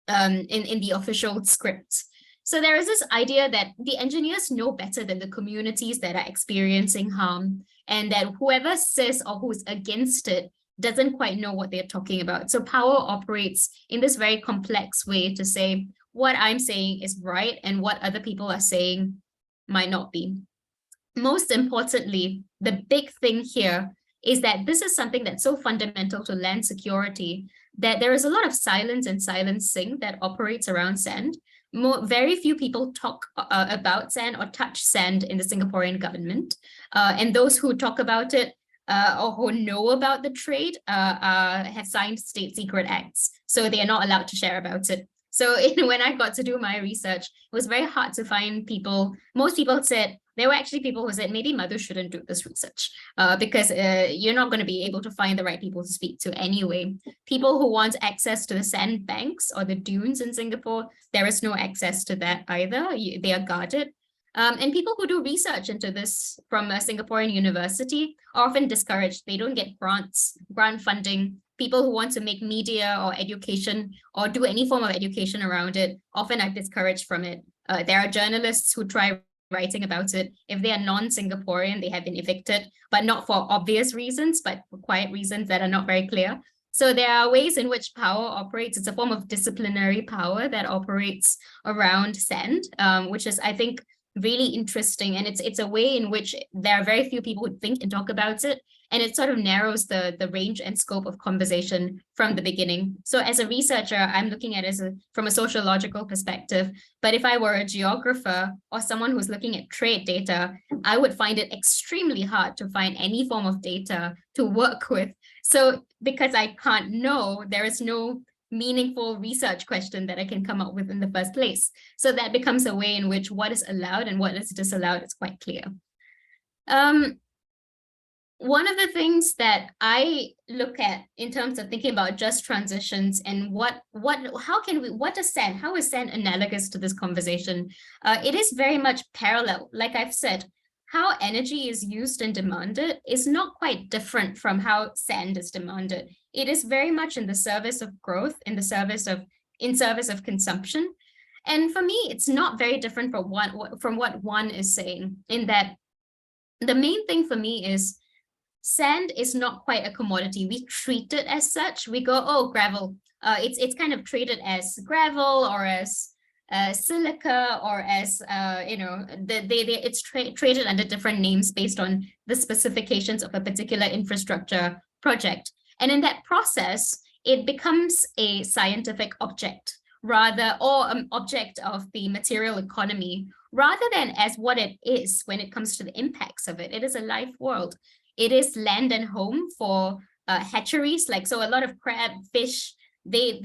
in the official script. So there is this idea that the engineers know better than the communities that are experiencing harm, and that whoever says or who's against it doesn't quite know what they're talking about. So power operates in this very complex way to say what I'm saying is right and what other people are saying might not be. Most importantly, the big thing here is that this is something that's so fundamental to land security that there is a lot of silence and silencing that operates around sand. Very few people talk about sand or touch sand in the Singaporean government. And those who talk about it or who know about the trade have signed state secret acts. So they are not allowed to share about it. So when I got to do my research, it was very hard to find people. Most people said, there were actually people who said, maybe Madhu shouldn't do this research because you're not going to be able to find the right people to speak to anyway. People who want access to the sand banks or the dunes in Singapore, there is no access to that either. They are guarded. And people who do research into this from a Singaporean university are often discouraged. They don't get grant funding. People who want to make media or education or do any form of education around it often are discouraged from it. There are journalists who try writing about it. If they are non-Singaporean, they have been evicted, but not for obvious reasons, but for quiet reasons that are not very clear. So there are ways in which power operates. It's a form of disciplinary power that operates around sand, which is, I think, really interesting. And it's a way in which there are very few people who think and talk about it. And it sort of narrows the range and scope of conversation from the beginning. So as a researcher, I'm looking at it from a sociological perspective. But if I were a geographer or someone who's looking at trade data, I would find it extremely hard to find any form of data to work with. So because I can't know, there is no meaningful research question that I can come up with in the first place. So that becomes a way in which what is allowed and what is disallowed is quite clear. One of the things that I look at in terms of thinking about just transitions and how is sand analogous to this conversation? It is very much parallel. Like I've said, how energy is used and demanded is not quite different from how sand is demanded. It is very much in the service of growth, in service of consumption. And for me, it's not very different from what one is saying, in that the main thing for me is sand is not quite a commodity. We treat it as such. We go, oh, gravel. It's kind of treated as gravel or as silica or as it's traded under different names based on the specifications of a particular infrastructure project. And in that process, it becomes a scientific object rather, or an object of the material economy, rather than as what it is when it comes to the impacts of it. It is a life world. It is land and home for hatcheries. Like, so a lot of crab, fish, they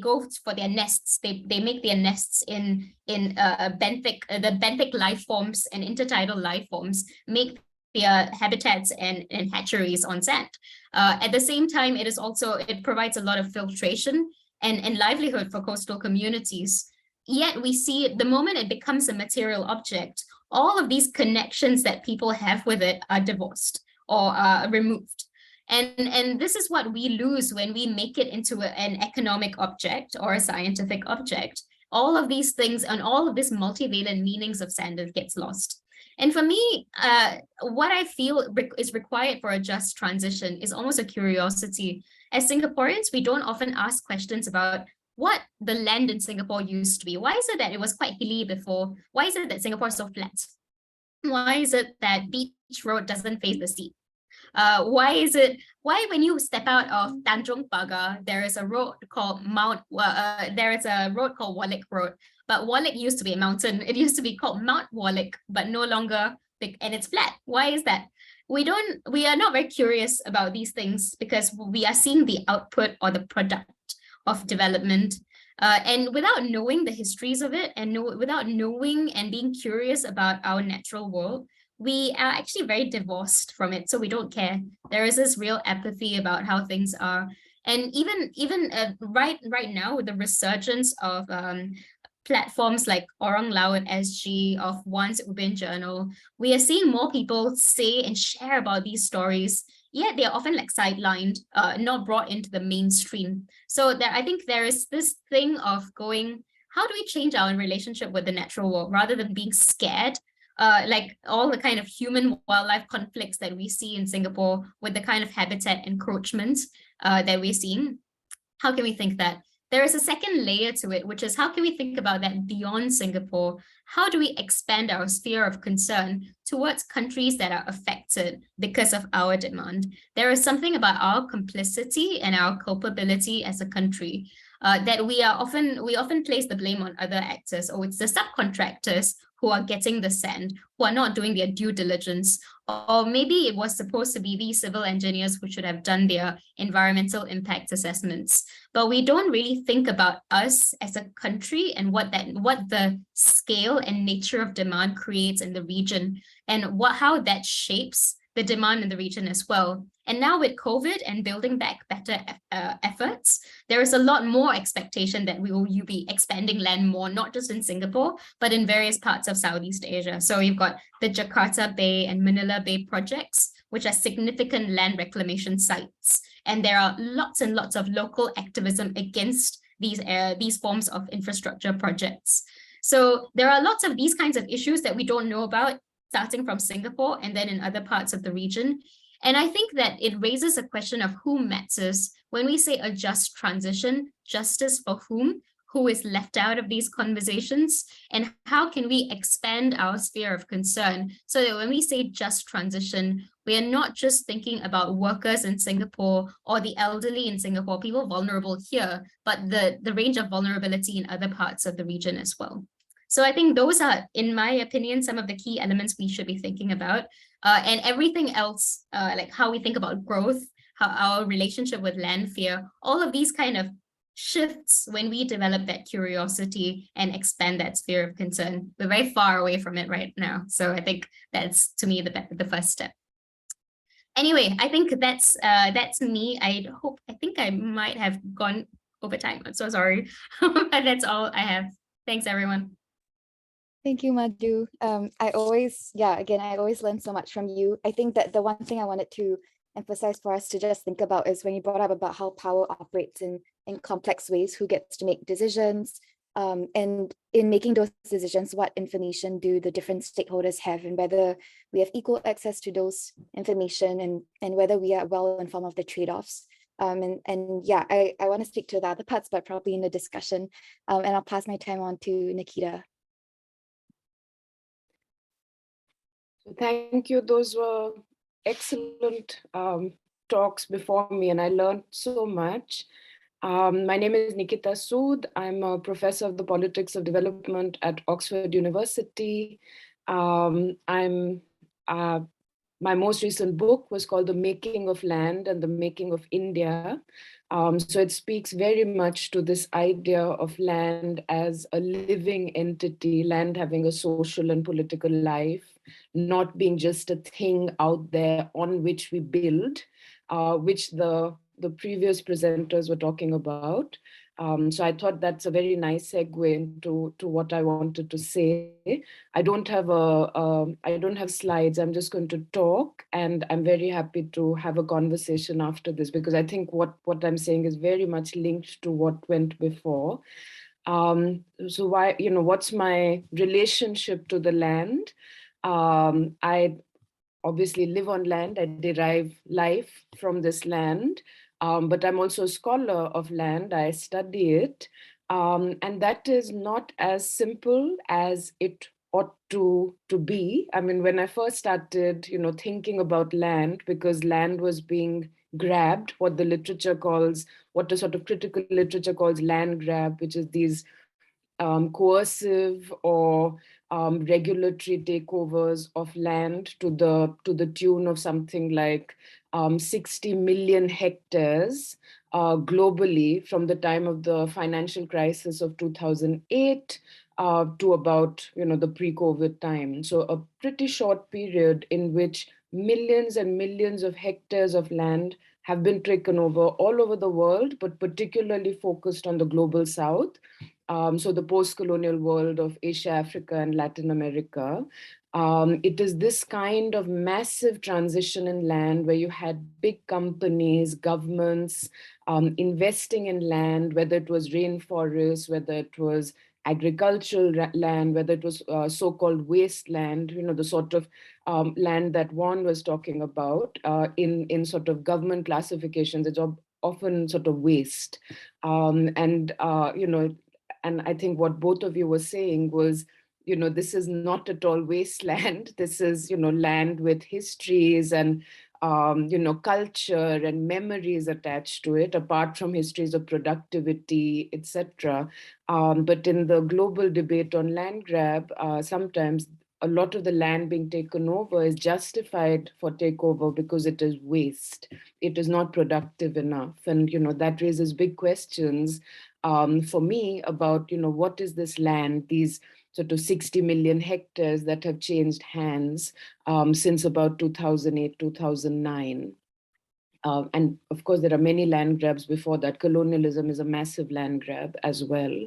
go for their nests. They make their nests in benthic life forms and intertidal life forms, make their habitats and hatcheries on sand. At the same time, it provides a lot of filtration and livelihood for coastal communities. Yet we see the moment it becomes a material object, all of these connections that people have with it are divorced or removed. And this is what we lose when we make it into an economic object or a scientific object. All of these things and all of this multivalent meanings of sand gets lost. And for me, what I feel is required for a just transition is almost a curiosity. As Singaporeans, we don't often ask questions about what the land in Singapore used to be. Why is it that it was quite hilly before? Why is it that Singapore is so flat? Why is it that Beach Road doesn't face the sea? Why when you step out of Tanjong Pagar, there is a road called Wallick Road, but Wallick used to be a mountain. It used to be called Mount Wallick, but no longer, and it's flat. Why is that? We are not very curious about these things because we are seeing the output or the product of development. And without knowing the histories of it and without knowing and being curious about our natural world, we are actually very divorced from it. So we don't care. There is this real apathy about how things are. And even right now with the resurgence of platforms like Orang Laut SG, of Once Ubin Journal, we are seeing more people say and share about these stories, yet they're often like sidelined, not brought into the mainstream. So I think there is this thing of going, how do we change our relationship with the natural world rather than being scared? Like all the kind of human-wildlife conflicts that we see in Singapore with the kind of habitat encroachments that we're seeing. How can we think that there is a second layer to it, which is how can we think about that beyond Singapore? How do we expand our sphere of concern towards countries that are affected because of our demand? There is something about our complicity and our culpability as a country that we often place the blame on other actors, or it's the subcontractors who are getting the sand, who are not doing their due diligence, or maybe it was supposed to be these civil engineers who should have done their environmental impact assessments. But we don't really think about us as a country and what the scale and nature of demand creates in the region, and how that shapes the demand in the region as well. And now with COVID and building back better efforts, there is a lot more expectation that we will be expanding land more, not just in Singapore, but in various parts of Southeast Asia. So you've got the Jakarta Bay and Manila Bay projects, which are significant land reclamation sites. And there are lots and lots of local activism against these forms of infrastructure projects. So there are lots of these kinds of issues that we don't know about, starting from Singapore and then in other parts of the region. And I think that it raises a question of who matters. When we say a just transition, justice for whom? Who is left out of these conversations? And how can we expand our sphere of concern so that when we say just transition, we are not just thinking about workers in Singapore or the elderly in Singapore, people vulnerable here, but the range of vulnerability in other parts of the region as well. So I think those are, in my opinion, some of the key elements we should be thinking about. And everything else, like how we think about growth, how our relationship with land fear, all of these kind of shifts when we develop that curiosity and expand that sphere of concern. We're very far away from it right now. So I think that's, to me, the first step. Anyway, I think that's me. I think I might have gone over time. I'm so sorry. But that's all I have. Thanks, everyone. Thank you, Madhu. I always learn so much from you. I think that the one thing I wanted to emphasize for us to just think about is when you brought up about how power operates in complex ways, who gets to make decisions, and in making those decisions, what information do the different stakeholders have, and whether we have equal access to those information, and whether we are well informed of the trade-offs. I want to speak to the other parts, but probably in the discussion. And I'll pass my time on to Nikita. Thank you. Those were excellent talks before me, and I learned so much. My name is Nikita Sood. I'm a professor of the politics of development at Oxford University. My most recent book was called The Making of Land and the Making of India. So it speaks very much to this idea of land as a living entity, land having a social and political life, not being just a thing out there on which we build, which the previous presenters were talking about. So I thought that's a very nice segue into what I wanted to say. I don't have slides. I'm just going to talk, and I'm very happy to have a conversation after this, because I think what I'm saying is very much linked to what went before. So what's my relationship to the land? I obviously live on land. I derive life from this land. But I'm also a scholar of land. I study it. And that is not as simple as it ought to be. I mean, when I first started, thinking about land, because land was being grabbed, what the sort of critical literature calls land grab, which is these coercive or regulatory takeovers of land to the tune of something like 60 million hectares globally from the time of the financial crisis of 2008 to about the pre-COVID time. So a pretty short period in which millions and millions of hectares of land have been taken over all over the world, but particularly focused on the global south. So the post-colonial world of Asia, Africa, and Latin America. It is this kind of massive transition in land where you had big companies, governments investing in land, whether it was rainforests, whether it was agricultural land, whether it was so-called wasteland, the sort of land that Juan was talking about in sort of government classifications. It's often sort of waste. And I think what both of you were saying was, this is not at all wasteland. This is, land with histories and, culture and memories attached to it, apart from histories of productivity, etc. But in the global debate on land grab, sometimes a lot of the land being taken over is justified for takeover because it is waste. It is not productive enough. And, that raises big questions for me about, what is this land, these sort of 60 million hectares that have changed hands since about 2008, 2009. And of course, there are many land grabs before that. Colonialism is a massive land grab as well.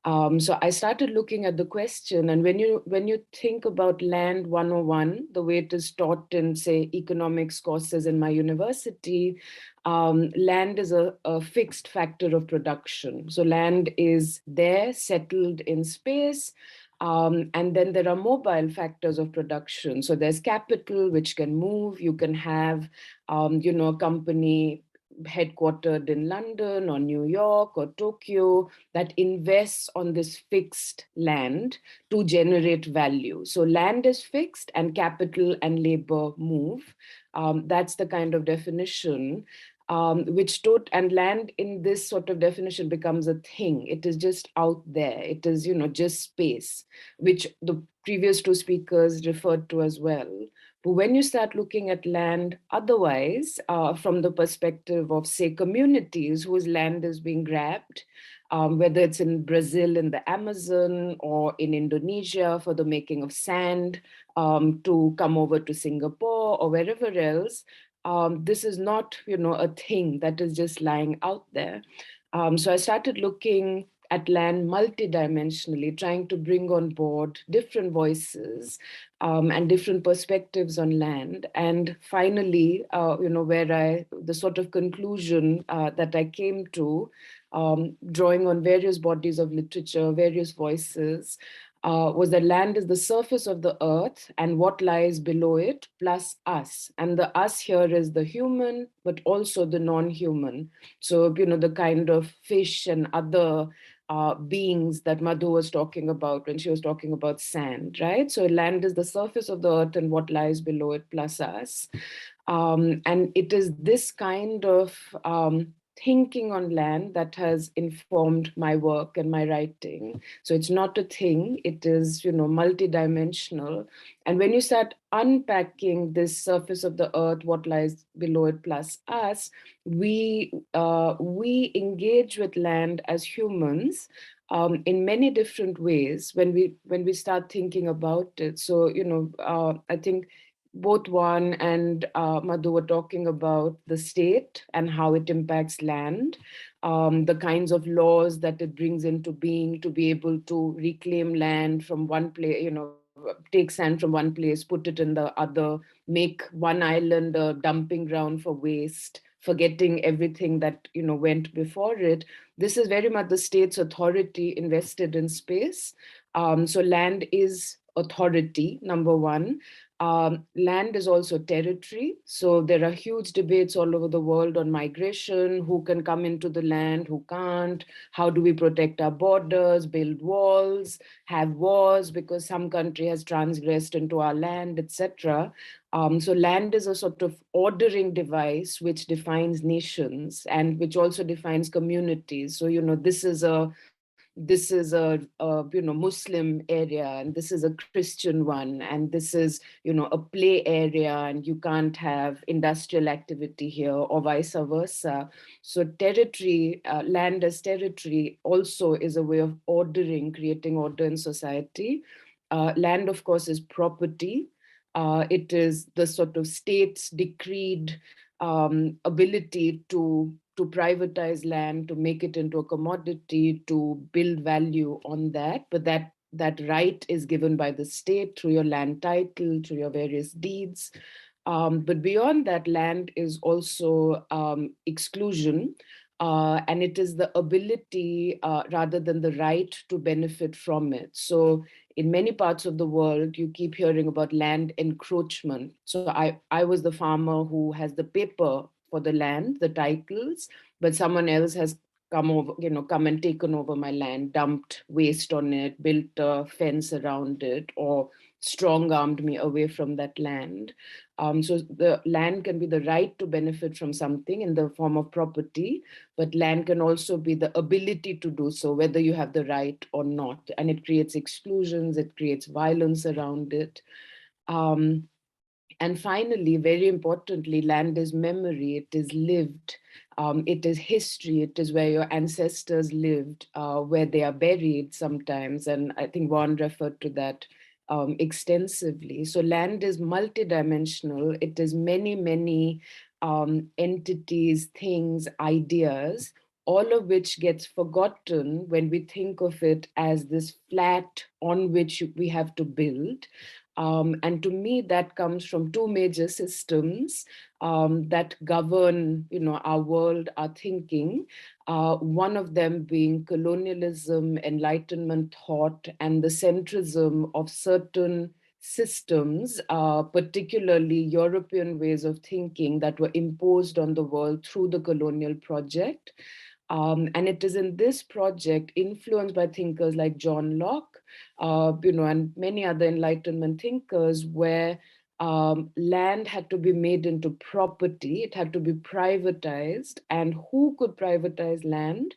So I started looking at the question, and when you think about land 101, the way it is taught in, say, economics courses in my university, land is a fixed factor of production. So land is there, settled in space, and then there are mobile factors of production. So there's capital, which can move. You can have, a company headquartered in London or New York or Tokyo that invests on this fixed land to generate value. So land is fixed and capital and labor move. That's the kind of definition. And land in this sort of definition becomes a thing. It is just out there. It is, just space, which the previous two speakers referred to as well. But when you start looking at land otherwise, from the perspective of, say, communities whose land is being grabbed, whether it's in Brazil in the Amazon or in Indonesia for the making of sand to come over to Singapore or wherever else, this is not, a thing that is just lying out there. So I started looking at land multidimensionally, trying to bring on board different voices and different perspectives on land. And finally, the sort of conclusion that I came to, drawing on various bodies of literature, various voices, was that land is the surface of the earth and what lies below it, plus us. And the us here is the human, but also the non-human. So, the kind of fish and other beings that Madhu was talking about when she was talking about sand, right? So land is the surface of the earth and what lies below it, plus us. And it is this kind of thinking on land that has informed my work and my writing. So it's not a thing, it is, multidimensional. And when you start unpacking this surface of the earth, what lies below it plus us, we engage with land as humans in many different ways when we start thinking about it. So, I think both Juan and Madhu were talking about the state and how it impacts land, the kinds of laws that it brings into being to be able to reclaim land from one place, take sand from one place, put it in the other, make one island a dumping ground for waste, forgetting everything that, went before it. This is very much the state's authority invested in space. So land is authority, number one. Land is also territory. So there are huge debates all over the world on migration, who can come into the land, who can't, how do we protect our borders, build walls, have wars because some country has transgressed into our land, etc. So land is a sort of ordering device which defines nations and which also defines communities. So, this is a Muslim area and this is a Christian one, and this is, a play area and you can't have industrial activity here or vice versa. So territory, land as territory also is a way of ordering, creating order in society. Land, of course, is property. It is the sort of state's decreed ability to privatize land, to make it into a commodity, to build value on that. But that right is given by the state through your land title, through your various deeds. But beyond that, land is also exclusion. And it is the ability rather than the right to benefit from it. So in many parts of the world, you keep hearing about land encroachment. So I was the farmer who has the paper for the land, the titles, but someone else has come over, come and taken over my land, dumped waste on it, built a fence around it, or strong-armed me away from that land. So the land can be the right to benefit from something in the form of property, but land can also be the ability to do so, whether you have the right or not. And it creates exclusions, it creates violence around it. And finally, very importantly, land is memory, it is lived, it is history, it is where your ancestors lived, where they are buried sometimes. And I think Juan referred to that extensively. So land is multidimensional, it is many, many entities, things, ideas, all of which gets forgotten when we think of it as this flat on which we have to build. And to me, that comes from two major systems that govern, our world, our thinking. One of them being colonialism, Enlightenment thought, and the centrism of certain systems, particularly European ways of thinking that were imposed on the world through the colonial project. And it is in this project, influenced by thinkers like John Locke, and many other Enlightenment thinkers, where land had to be made into property, it had to be privatized, and who could privatize land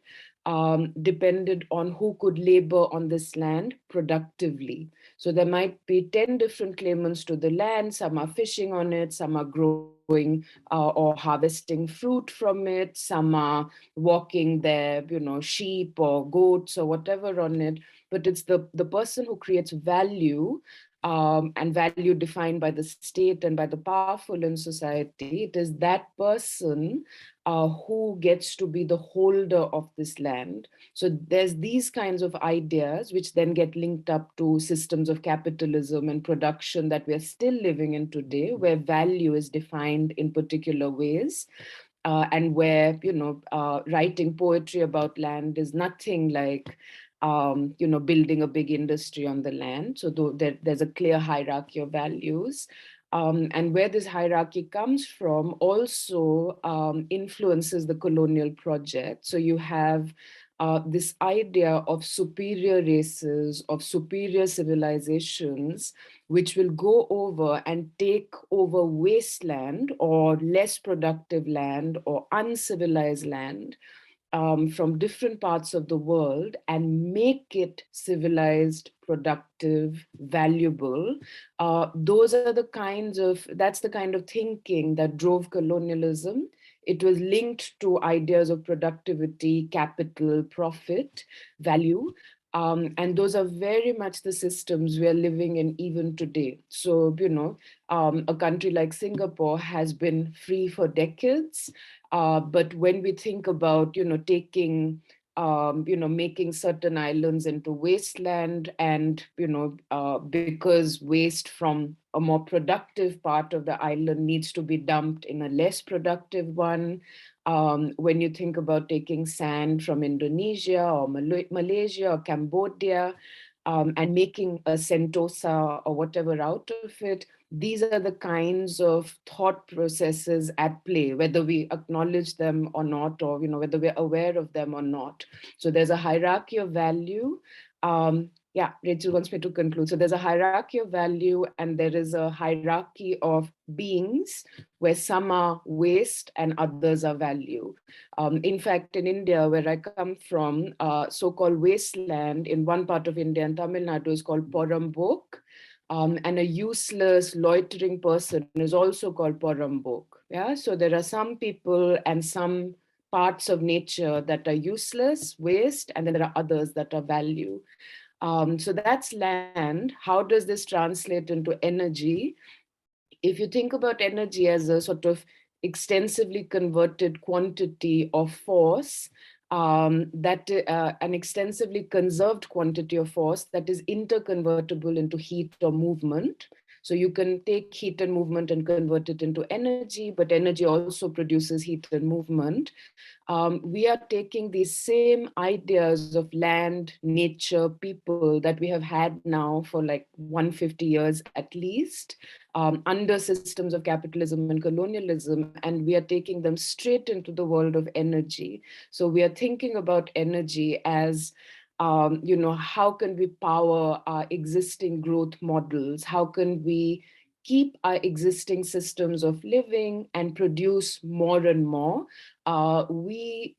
depended on who could labor on this land productively. So there might be 10 different claimants to the land, some are fishing on it, some are growing or harvesting fruit from it, some are walking their sheep or goats or whatever on it, but it's the person who creates value, and value defined by the state and by the powerful in society. It is that person who gets to be the holder of this land. So there's these kinds of ideas which then get linked up to systems of capitalism and production that we're still living in today, where value is defined in particular ways. And where, writing poetry about land is nothing like, building a big industry on the land. So there's a clear hierarchy of values. And where this hierarchy comes from also influences the colonial project. So you have this idea of superior races, of superior civilizations, which will go over and take over wasteland or less productive land or uncivilized land from different parts of the world and make it civilized, productive, valuable. That's the kind of thinking that drove colonialism. It was linked to ideas of productivity, capital, profit, value. And those are very much the systems we are living in even today. So, a country like Singapore has been free for decades. But when we think about, taking, making certain islands into wasteland and, because waste from a more productive part of the island needs to be dumped in a less productive one. When you think about taking sand from Indonesia or Malaysia or Cambodia and making a Sentosa or whatever out of it, these are the kinds of thought processes at play, whether we acknowledge them or not, or whether we're aware of them or not. So there's a hierarchy of value. Yeah, Rachel wants me to conclude. So there's a hierarchy of value and there is a hierarchy of beings where some are waste and others are value. In fact, in India, where I come from, so-called wasteland in one part of India and Tamil Nadu is called Porambok. And a useless loitering person is also called Porambok. Yeah, so there are some people and some parts of nature that are useless, waste, and then there are others that are value. So that's land. How does this translate into energy? If you think about energy as a sort of extensively converted quantity of force, an extensively conserved quantity of force that is interconvertible into heat or movement. So you can take heat and movement and convert it into energy, but energy also produces heat and movement. We are taking these same ideas of land, nature, people that we have had now for like 150 years at least, under systems of capitalism and colonialism, and we are taking them straight into the world of energy. So we are thinking about energy as, how can we power our existing growth models? How can we keep our existing systems of living and produce more and more? We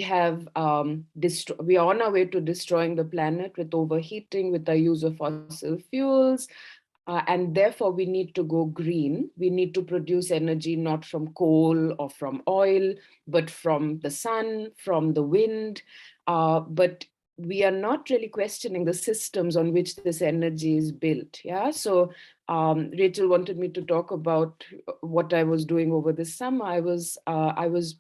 have we are on our way to destroying the planet with overheating, with the use of fossil fuels, and therefore we need to go green. We need to produce energy not from coal or from oil, but from the sun, from the wind. But we are not really questioning the systems on which this energy is built. Yeah, so Rachel wanted me to talk about what I was doing over the summer. I was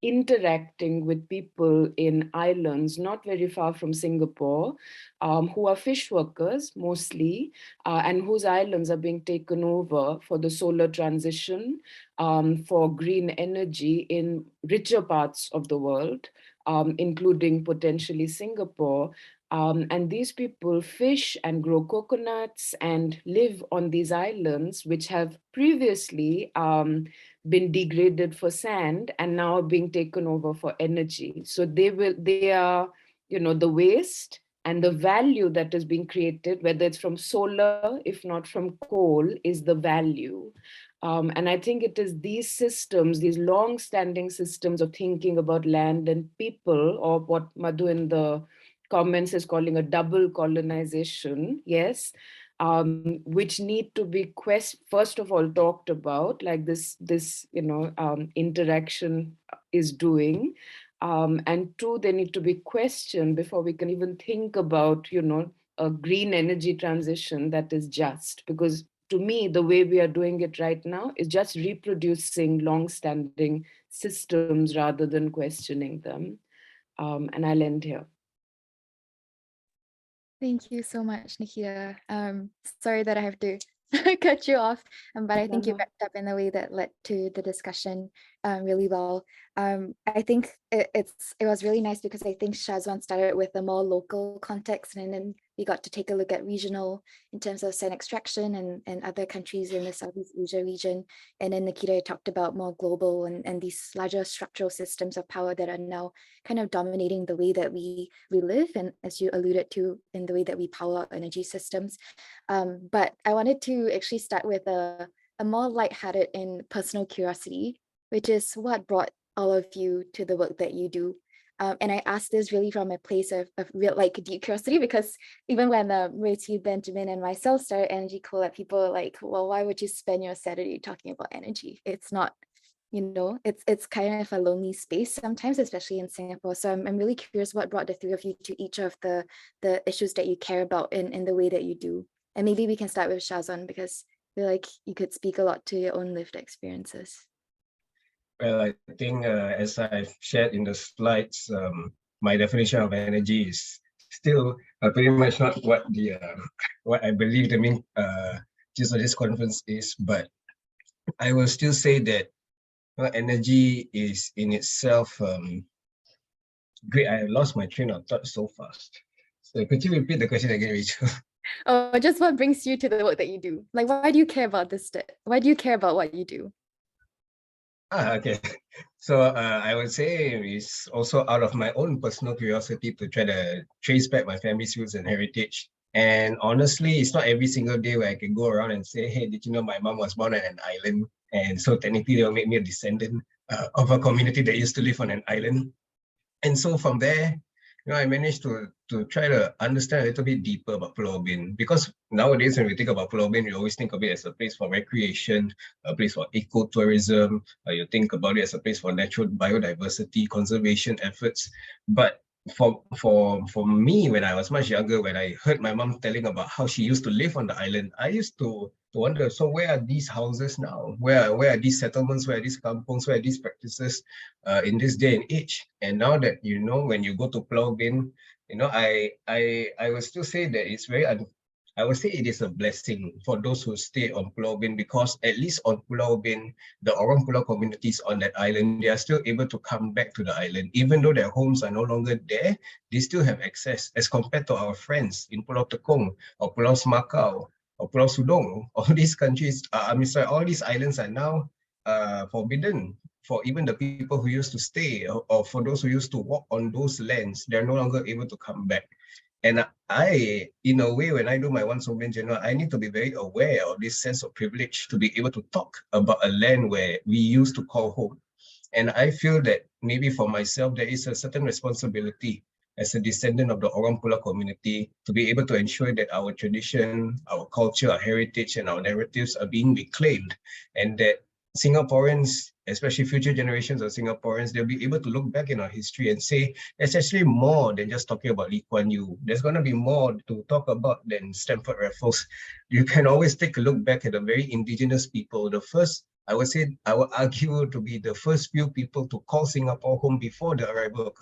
interacting with people in islands not very far from Singapore, who are fish workers mostly, and whose islands are being taken over for the solar transition, for green energy in richer parts of the world, including potentially Singapore. And these people fish and grow coconuts and live on these islands, which have previously been degraded for sand and now being taken over for energy. So they are, the waste and the value that is being created, whether it's from solar, if not from coal, is the value. And I think it is these systems, these long-standing systems of thinking about land and people, or what Madhu in the comments is calling a double colonization, yes, which need to be first of all talked about, like this interaction is doing, and two, they need to be questioned before we can even think about a green energy transition that is just. Because to me, the way we are doing it right now is just reproducing long-standing systems rather than questioning them. And I'll end here. Thank you so much, Nikita. Sorry that I have to cut you off, but I think you wrapped up in a way that led to the discussion really well. I think it was really nice because I think Shazwan started with a more local context, and then we got to take a look at regional in terms of sand extraction and other countries in the Southeast Asia region. And then Nikita talked about more global and these larger structural systems of power that are now kind of dominating the way that we live, and as you alluded to, in the way that we power our energy systems. But I wanted to actually start with a more lighthearted and personal curiosity, which is what brought all of you to the work that you do. And I asked this really from a place of real, like, deep curiosity, because even when Ruchi, Benjamin, and myself started Energy CoLab, people were like, well, why would you spend your Saturday talking about energy? It's not, it's kind of a lonely space sometimes, especially in Singapore. So I'm really curious what brought the three of you to each of the issues that you care about in the way that you do. And maybe we can start with Shazwan, because I feel like you could speak a lot to your own lived experiences. Well, I think as I've shared in the slides, my definition of energy is still pretty much not what what I believe the main gist of this conference is, but I will still say that energy is in itself great. I lost my train of thought so fast. So could you repeat the question again, Rachel? Oh, just what brings you to the work that you do? Like, why do you care about this? Why do you care about what you do? Okay. So I would say it's also out of my own personal curiosity to try to trace back my family's roots and heritage. And honestly, it's not every single day where I can go around and say, hey, did you know my mom was born on an island? And so technically they'll make me a descendant of a community that used to live on an island. And so from there, I managed to try to understand a little bit deeper about Pulau Ubin, because nowadays when we think about Pulau Ubin, we always think of it as a place for recreation, a place for ecotourism. You think about it as a place for natural biodiversity conservation efforts. But for me, when I was much younger, when I heard my mom telling about how she used to live on the island, I used to wonder, so where are these houses now? Where are these settlements? Where are these kampungs? Where are these practices in this day and age? And now that, when you go to Pulau Ubin, I will still say that it's very I would say it is a blessing for those who stay on Pulau Ubin, because at least on Pulau Ubin, the Orang Pulau communities on that island, they are still able to come back to the island. Even though their homes are no longer there, they still have access, as compared to our friends in Pulau Tekong or Pulau Semakau or Pulau Sudong. All these countries, all these islands are now forbidden for even the people who used to stay, or for those who used to walk on those lands. They're no longer able to come back. And I, in a way, when I do my One Sovereign General, I need to be very aware of this sense of privilege to be able to talk about a land where we used to call home. And I feel that maybe for myself, there is a certain responsibility as a descendant of the Orang Pula community to be able to ensure that our tradition, our culture, our heritage, and our narratives are being reclaimed, and that Singaporeans, especially future generations of Singaporeans, they'll be able to look back in our history and say, there's actually more than just talking about Lee Kuan Yew. There's going to be more to talk about than Stamford Raffles. You can always take a look back at the very indigenous people. The first, I would argue to be the first few people to call Singapore home before the arrival of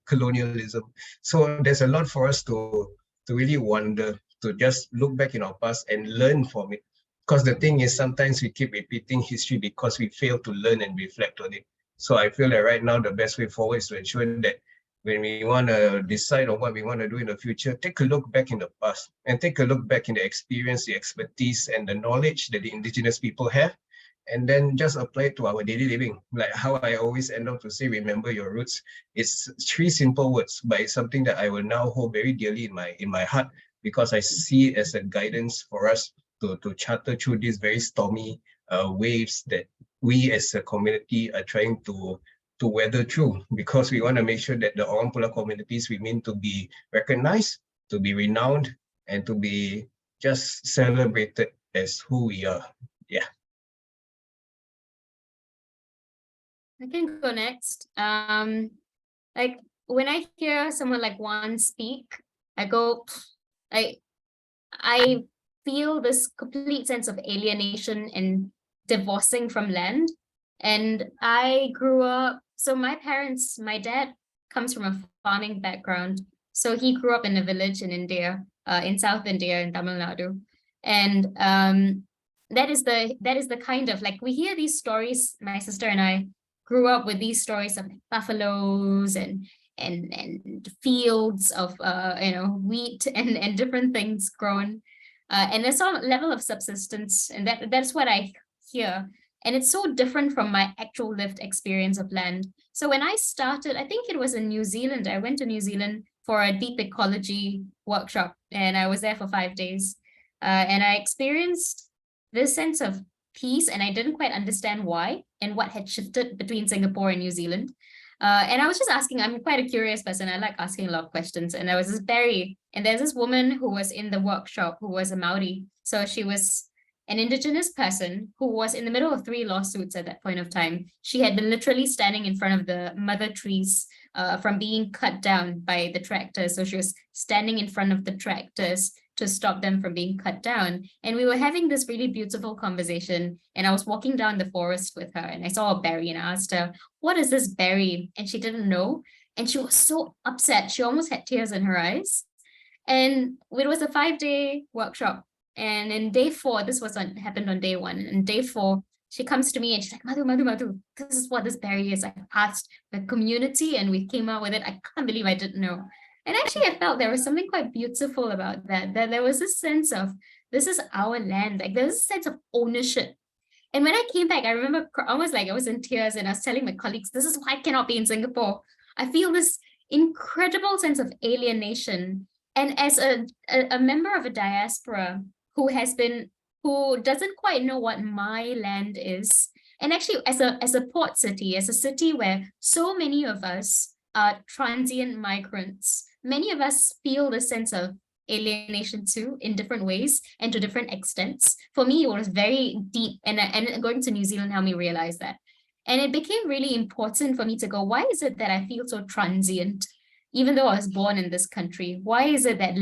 colonialism. So there's a lot for us to really wonder, to just look back in our past and learn from it. Because the thing is, sometimes we keep repeating history because we fail to learn and reflect on it. So I feel that right now, the best way forward is to ensure that when we want to decide on what we want to do in the future, take a look back in the past and take a look back in the experience, the expertise, and the knowledge that the indigenous people have, and then just apply it to our daily living. Like how I always end up to say, remember your roots. It's 3 simple words, but it's something that I will now hold very dearly in my heart, because I see it as a guidance for us to charter through these very stormy waves that we as a community are trying to weather through, because we want to make sure that the Orang Pula communities remain to be recognized, to be renowned, and to be just celebrated as who we are. Yeah. I can go next. Like when I hear someone like Juan speak, I go, I feel this complete sense of alienation and divorcing from land. And I grew up, so my dad comes from a farming background. So he grew up in a village in India, in South India, in Tamil Nadu. And that is the kind of, like, we hear these stories, my sister and I grew up with these stories of buffaloes and fields of wheat and different things grown, and there's some level of subsistence, and that's what I hear. And it's so different from my actual lived experience of land. So when I started, I think it was in New Zealand, I went to New Zealand for a deep ecology workshop, and I was there for 5 days, and I experienced this sense of peace, and I didn't quite understand why and what had shifted between Singapore and New Zealand. And I was just asking, I'm quite a curious person. I like asking a lot of questions. And there was this berry, and there's this woman who was in the workshop who was a Maori. So she was an indigenous person who was in the middle of 3 lawsuits at that point of time. She had been literally standing in front of the mother trees from being cut down by the tractors. So she was standing in front of the tractors to stop them from being cut down. And we were having this really beautiful conversation. And I was walking down the forest with her, and I saw a berry, and I asked her, what is this berry? And she didn't know. And she was so upset. She almost had tears in her eyes. And it was a 5-day workshop. And in day 4, happened on day 1. And day 4, she comes to me and she's like, Madhu, this is what this berry is. I asked the community and we came out with it. I can't believe I didn't know. And actually, I felt there was something quite beautiful about that there was this sense of, this is our land. Like, there's a sense of ownership. And when I came back, I remember almost like I was in tears, and I was telling my colleagues, this is why I cannot be in Singapore. I feel this incredible sense of alienation. And as a member of a diaspora who doesn't quite know what my land is, and actually as a port city, as a city where so many of us are transient migrants, many of us feel the sense of alienation too, in different ways and to different extents. For me, it was very deep, and going to New Zealand helped me realize that. And it became really important for me to go, why is it that I feel so transient, even though I was born in this country? Why is it that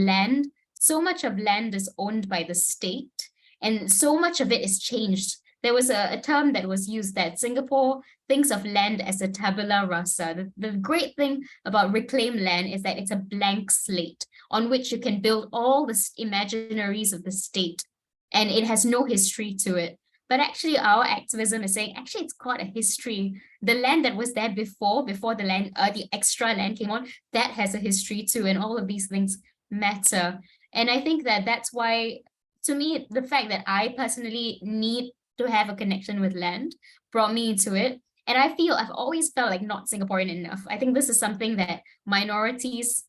so much of land is owned by the state, and so much of it is changed? There was a term that was used that Singapore thinks of land as a tabula rasa. The great thing about reclaimed land is that it's a blank slate. on which you can build all the imaginaries of the state, and it has no history to it. But actually our activism is saying, actually, it's got a history. The land that was there before the land, the extra land came on, that has a history too, and all of these things matter. And I think that that's why, to me, the fact that I personally need to have a connection with land brought me into it. And I feel I've always felt like not Singaporean enough. I think this is something that minorities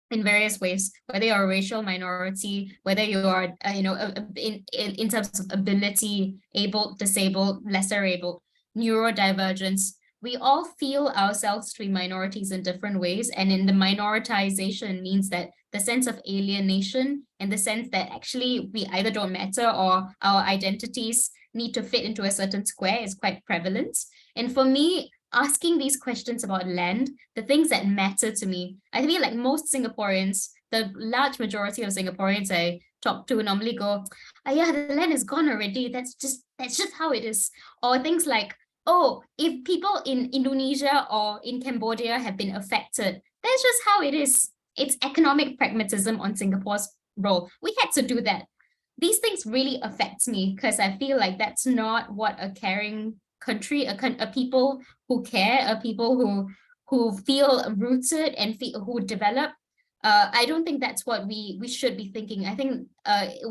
in various ways, whether you're a racial minority, whether you are, in terms of ability, able, disabled, lesser able, neurodivergence, we all feel ourselves to be minorities in different ways. And in the minoritization means that the sense of alienation and the sense that actually we either don't matter or our identities need to fit into a certain square is quite prevalent. And for me, asking these questions about land, the things that matter to me, I feel like most Singaporeans, the large majority of Singaporeans I talk to normally go, oh yeah, the land is gone already. That's just how it is. Or things like, oh, if people in Indonesia or in Cambodia have been affected, that's just how it is. It's economic pragmatism on Singapore's role. We had to do that. These things really affect me because I feel like that's not what a caring country, a people who care, a people who feel rooted and who develop. I don't think that's what we should be thinking. I think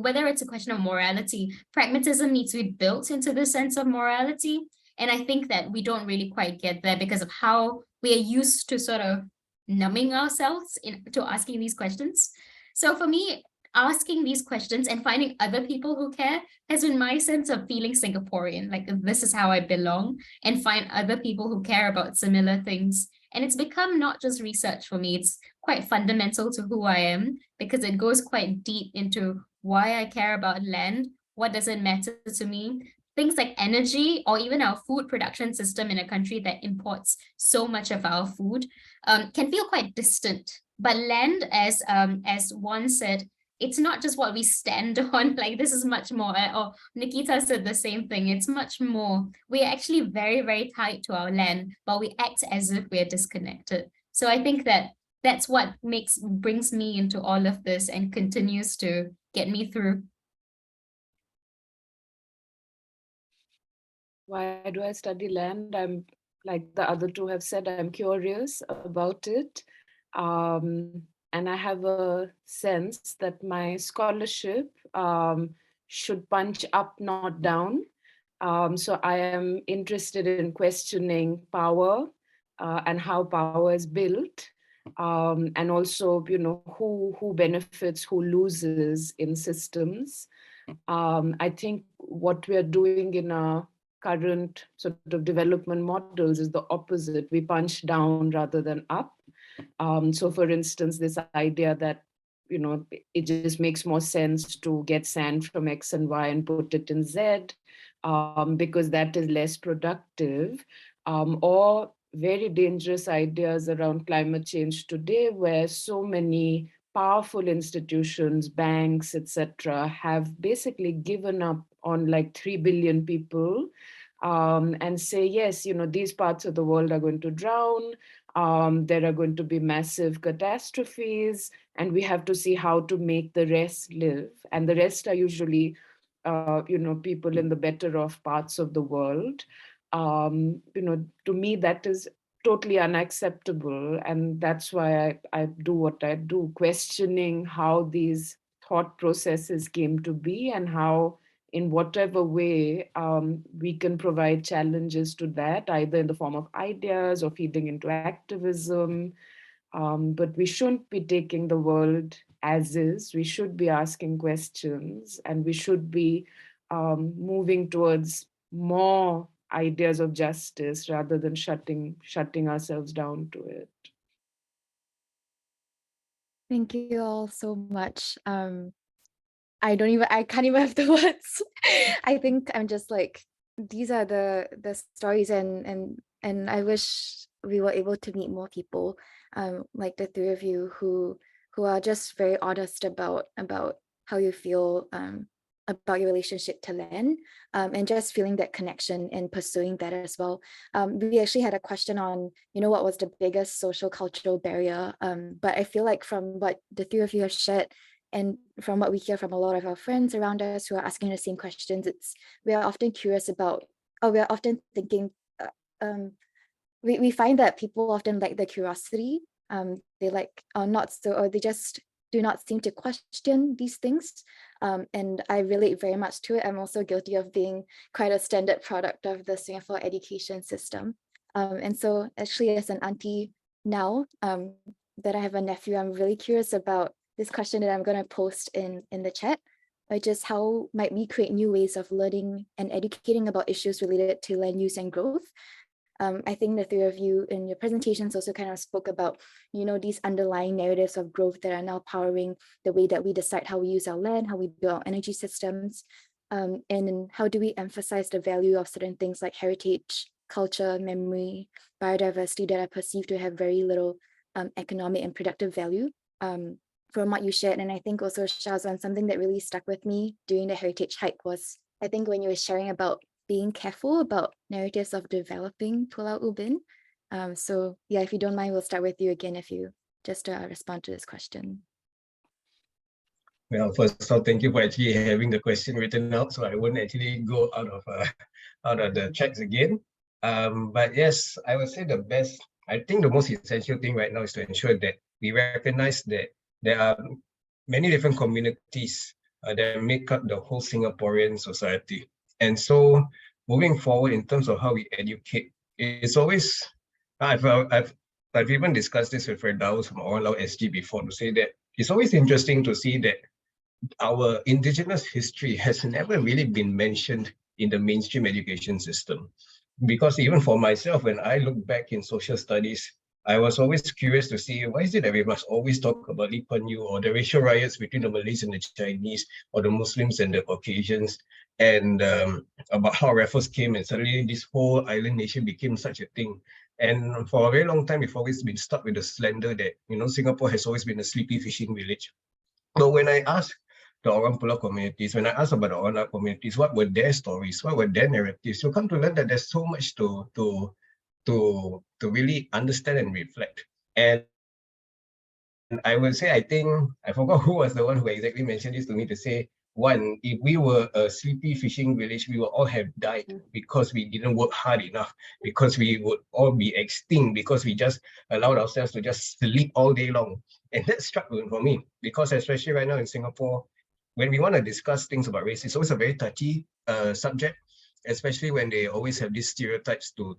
whether it's a question of morality, pragmatism needs to be built into the sense of morality. And I think that we don't really quite get there because of how we are used to sort of numbing ourselves into asking these questions. So for me, asking these questions and finding other people who care has been my sense of feeling Singaporean, like this is how I belong, and find other people who care about similar things. And it's become not just research for me, it's quite fundamental to who I am because it goes quite deep into why I care about land, what does it matter to me. Things like energy or even our food production system in a country that imports so much of our food can feel quite distant. But land, as one said, it's not just what we stand on, like this is much more, or Nikita said the same thing, it's much more. We're actually very, very tied to our land, but we act as if we're disconnected. So I think that that's what brings me into all of this and continues to get me through. Why do I study land? I'm, like the other two have said, I'm curious about it. And I have a sense that my scholarship should punch up, not down. So I am interested in questioning power and how power is built. And also, who benefits, who loses in systems. I think what we are doing in our current sort of development models is the opposite. We punch down rather than up. So for instance, this idea that, it just makes more sense to get sand from X and Y and put it in Z because that is less productive, or very dangerous ideas around climate change today, where so many powerful institutions, banks, etc., have basically given up on like 3 billion people and say, yes, these parts of the world are going to drown. There are going to be massive catastrophes, and we have to see how to make the rest live. And the rest are usually, people in the better off parts of the world. To me, that is totally unacceptable. And that's why I do what I do, questioning how these thought processes came to be and how, in whatever way, we can provide challenges to that, either in the form of ideas or feeding into activism. But we shouldn't be taking the world as is. We should be asking questions, and we should be moving towards more ideas of justice rather than shutting ourselves down to it. Thank you all so much. I can't even have the words. I think I'm just like, these are the stories, and I wish we were able to meet more people, like the three of you who are just very honest about how you feel about your relationship to land, and just feeling that connection and pursuing that as well. We actually had a question on, what was the biggest social cultural barrier? But I feel like from what the three of you have shared, and from what we hear from a lot of our friends around us who are asking the same questions, we are often curious about, or we are often thinking, we find that people often lack the curiosity. They or they just do not seem to question these things. And I relate very much to it. I'm also guilty of being quite a standard product of the Singapore education system. And so actually as an auntie now, that I have a nephew, I'm really curious about this question that I'm going to post in the chat, which is how might we create new ways of learning and educating about issues related to land use and growth. I think the three of you in your presentations also kind of spoke about, these underlying narratives of growth that are now powering the way that we decide how we use our land, how we build our energy systems, and how do we emphasize the value of certain things like heritage, culture, memory, biodiversity that are perceived to have very little economic and productive value. From what you shared, and I think also Shazwan, something that really stuck with me during the heritage hike was, I think when you were sharing about being careful about narratives of developing Pulau Ubin. So yeah, if you don't mind, we'll start with you again if you just respond to this question. Well, first of all, thank you for actually having the question written out, so I won't actually go out of the chats again. But yes, I would say I think the most essential thing right now is to ensure that we recognize that there are many different communities that make up the whole Singaporean society. And so moving forward in terms of how we educate, it's always, I've even discussed this with Firdaus from All Out SG before, to say that it's always interesting to see that our indigenous history has never really been mentioned in the mainstream education system. Because even for myself, when I look back in social studies, I was always curious to see, why is it that we must always talk about Lee Kuan Yew or the racial riots between the Malays and the Chinese, or the Muslims and the Caucasians, and about how Raffles came and suddenly this whole island nation became such a thing. And for a very long time, we've always been stuck with the slander that, Singapore has always been a sleepy fishing village. But when I ask the Orang Pulau communities, when I ask about the Orang communities, what were their stories, what were their narratives, you'll come to learn that there's so much to really understand and reflect. And I will say, I think, I forgot who was the one who exactly mentioned this to me, to say, one, if we were a sleepy fishing village, we would all have died because we didn't work hard enough, because we would all be extinct, because we just allowed ourselves to just sleep all day long. And that struck for me, because especially right now in Singapore, when we want to discuss things about race, it's always a very touchy subject, especially when they always have these stereotypes to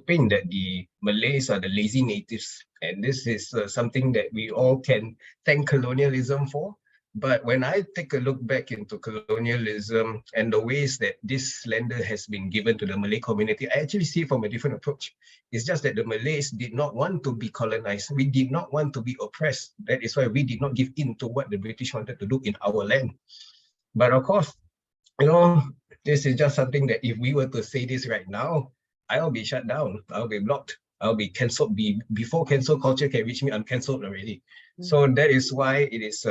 paint that the Malays are the lazy natives. And this is something that we all can thank colonialism for. But when I take a look back into colonialism and the ways that this slander has been given to the Malay community, I actually see it from a different approach. It's just that the Malays did not want to be colonized. We did not want to be oppressed. That is why we did not give in to what the British wanted to do in our land. But of course, this is just something that if we were to say this right now, I'll be shut down. I'll be blocked. I'll be cancelled. Before cancel culture can reach me, I'm cancelled already. So that is why it is,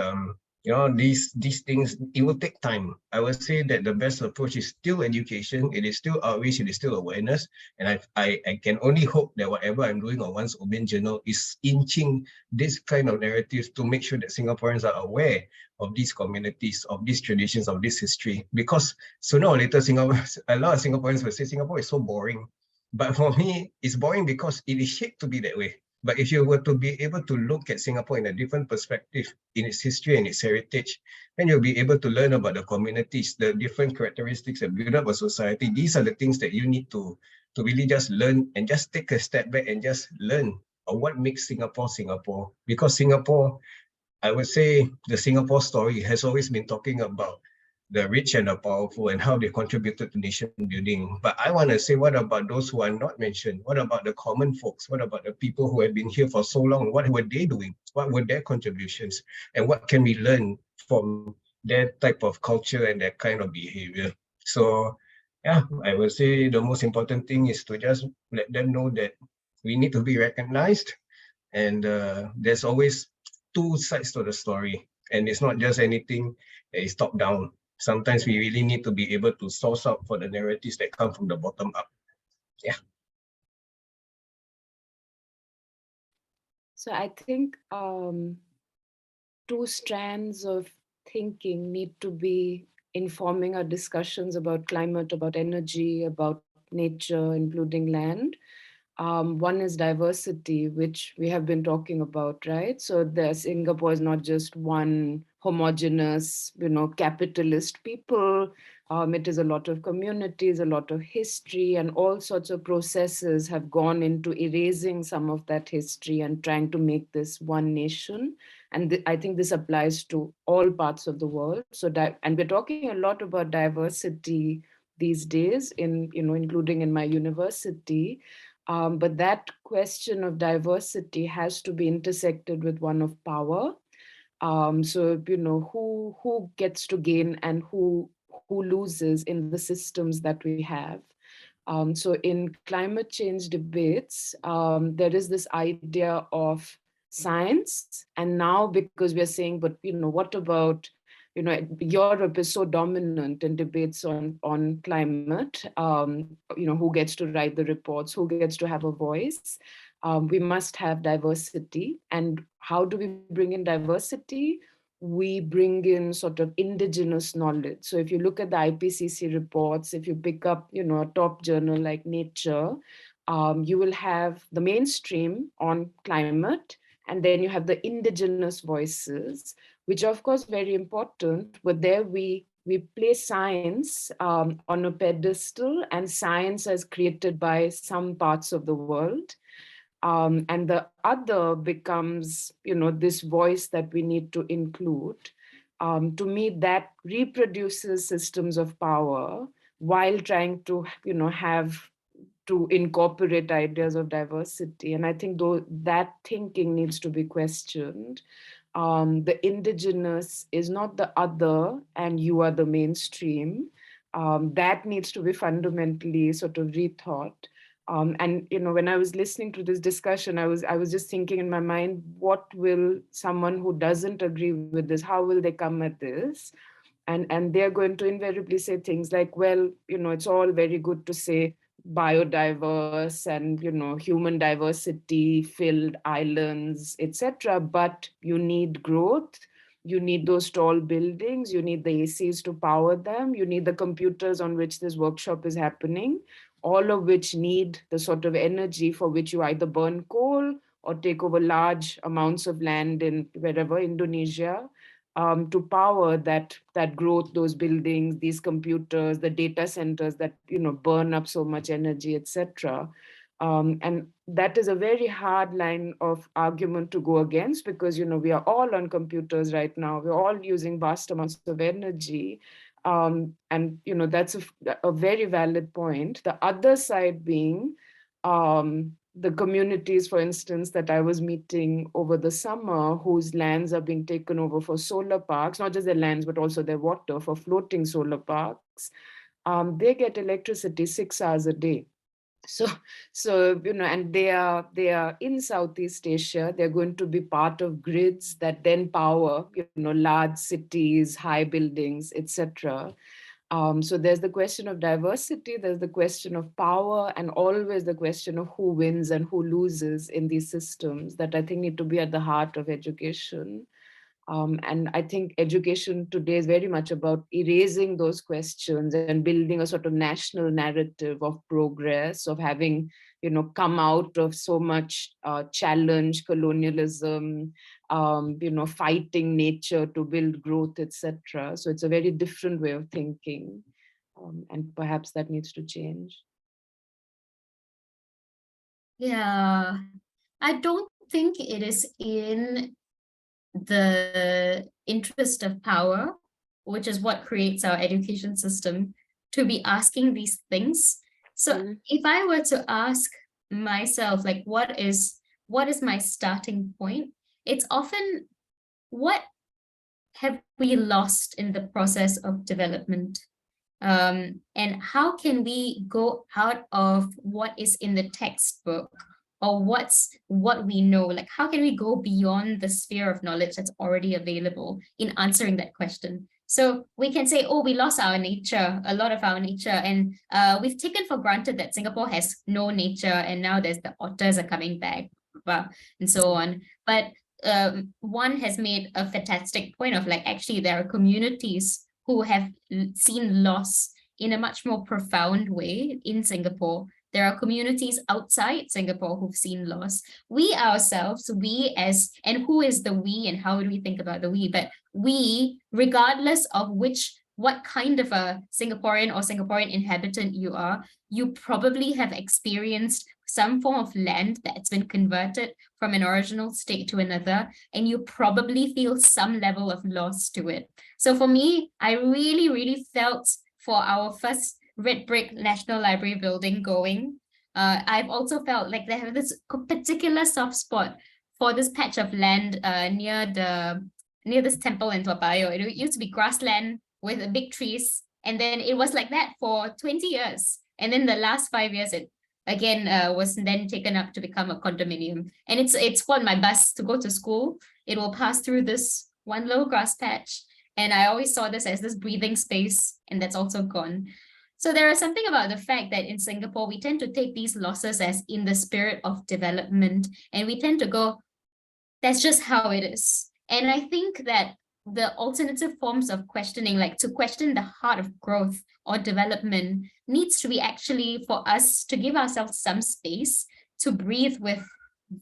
these things, it will take time. I would say that the best approach is still education. It is still outreach. It is still awareness. And I can only hope that whatever I'm doing on Once Ubin Journal is inching this kind of narratives to make sure that Singaporeans are aware of these communities, of these traditions, of this history. Because sooner or later, a lot of Singaporeans will say Singapore is so boring. But for me, it's boring because it is shaped to be that way. But if you were to be able to look at Singapore in a different perspective, in its history and its heritage, then you'll be able to learn about the communities, the different characteristics that build up a society. These are the things that you need to really just learn and just take a step back and just learn what makes Singapore Singapore. Because Singapore, I would say the Singapore story has always been talking about the rich and the powerful and how they contributed to nation building. But I want to say, what about those who are not mentioned? What about the common folks? What about the people who have been here for so long? What were they doing? What were their contributions? And what can we learn from their type of culture and that kind of behavior? So yeah, I would say the most important thing is to just let them know that we need to be recognized. And there's always two sides to the story. And it's not just anything that is top down. sometimes we really need to be able to source out for the narratives that come from the bottom up. Yeah. So I think two strands of thinking need to be informing our discussions about climate, about energy, about nature, including land. One is diversity, which we have been talking about, right? So Singapore is not just one homogeneous, capitalist people. It is a lot of communities, a lot of history, and all sorts of processes have gone into erasing some of that history and trying to make this one nation. And I think this applies to all parts of the world. So and we're talking a lot about diversity these days, including in my university. But that question of diversity has to be intersected with one of power. So who gets to gain and who loses in the systems that we have. So in climate change debates, there is this idea of science, and now because we're saying, but what about Europe is so dominant in debates on climate, who gets to write the reports, who gets to have a voice. We must have diversity. And how do we bring in diversity? We bring in sort of indigenous knowledge. So if you look at the IPCC reports, if you pick up, a top journal like Nature, you will have the mainstream on climate, and then you have the indigenous voices, which are of course very important, but there we place science on a pedestal, and science as created by some parts of the world. And the other becomes, this voice that we need to include. To me, that reproduces systems of power while trying to, have to incorporate ideas of diversity. And I think that thinking needs to be questioned. The indigenous is not the other and you are the mainstream. That needs to be fundamentally sort of rethought. And when I was listening to this discussion, I was just thinking in my mind, what will someone who doesn't agree with this, how will they come at this? And they're going to invariably say things like, well, it's all very good to say biodiverse and human diversity filled islands, etc., but you need growth, you need those tall buildings, you need the ACs to power them, you need the computers on which this workshop is happening, all of which need the sort of energy for which you either burn coal or take over large amounts of land in wherever, Indonesia, to power that growth, those buildings, these computers, the data centers that burn up so much energy, etc. And that is a very hard line of argument to go against, because we are all on computers right now. We're all using vast amounts of energy. And that's a very valid point. The other side being the communities, for instance, that I was meeting over the summer, whose lands are being taken over for solar parks, not just their lands, but also their water for floating solar parks. They get electricity 6 hours a day. So and they are in Southeast Asia. They're going to be part of grids that then power, large cities, high buildings, etc. So there's the question of diversity, there's the question of power, and always the question of who wins and who loses in these systems that I think need to be at the heart of education. And I think education today is very much about erasing those questions and building a sort of national narrative of progress, of having, come out of so much challenge, colonialism, fighting nature to build growth, etc. So it's a very different way of thinking. And perhaps that needs to change. Yeah, I don't think it is in the interest of power, which is what creates our education system, to be asking these things. So if I were to ask myself, like, what is my starting point? It's often, what have we lost in the process of development? And how can we go out of what is in the textbook, or what we know? Like, how can we go beyond the sphere of knowledge that's already available in answering that question? So we can say, oh, we lost our nature, a lot of our nature, and we've taken for granted that Singapore has no nature, and now there's the otters are coming back, and so on. But one has made a fantastic point of like, actually, there are communities who have seen loss in a much more profound way in Singapore. There are communities outside Singapore who've seen loss. We ourselves, and who is the we and how do we think about the we? But we, regardless of what kind of a Singaporean or Singaporean inhabitant you are, you probably have experienced some form of land that's been converted from an original state to another, and you probably feel some level of loss to it. So for me, I really, really felt for our first red brick National Library building going. I've also felt like they have this particular soft spot for this patch of land near this temple in Toa Payoh. It used to be grassland with big trees, and then it was like that for 20 years. And then the last 5 years, it again was then taken up to become a condominium. And it's on my bus to go to school. It will pass through this one little grass patch. And I always saw this as this breathing space, and that's also gone. So there is something about the fact that in Singapore, we tend to take these losses as in the spirit of development, and we tend to go, that's just how it is. And I think that the alternative forms of questioning, like to question the heart of growth or development, needs to be actually for us to give ourselves some space to breathe with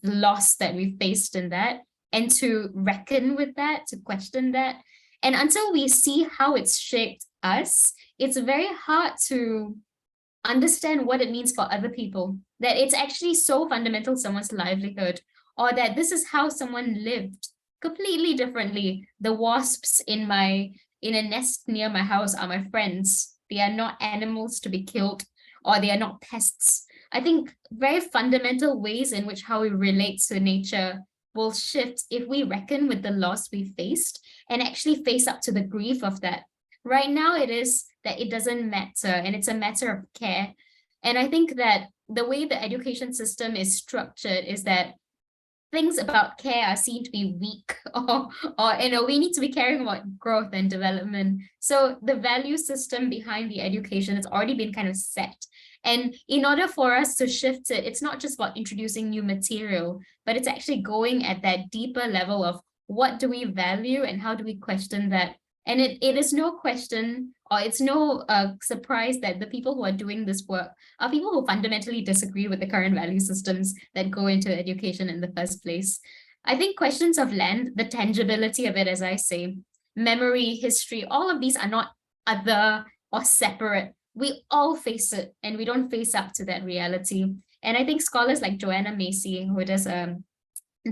the loss that we've faced in that, and to reckon with that, to question that. And until we see how it's shaped us, it's very hard to understand what it means for other people, that it's actually so fundamental to someone's livelihood, or that this is how someone lived completely differently. The wasps in a nest near my house are my friends. They are not animals to be killed, or they are not pests. I think very fundamental ways in which how we relate to nature will shift if we reckon with the loss we faced and actually face up to the grief of that. Right now, it is that it doesn't matter, and it's a matter of care. And I think that the way the education system is structured is that things about care are seen to be weak, or we need to be caring about growth and development. So the value system behind the education has already been kind of set. And in order for us to shift it, it's not just about introducing new material, but it's actually going at that deeper level of what do we value and how do we question that. And it is no question, or it's no surprise that the people who are doing this work are people who fundamentally disagree with the current value systems that go into education in the first place. I think questions of land, the tangibility of it, as I say, memory, history, all of these are not other or separate. We all face it, and we don't face up to that reality. And I think scholars like Joanna Macy, who does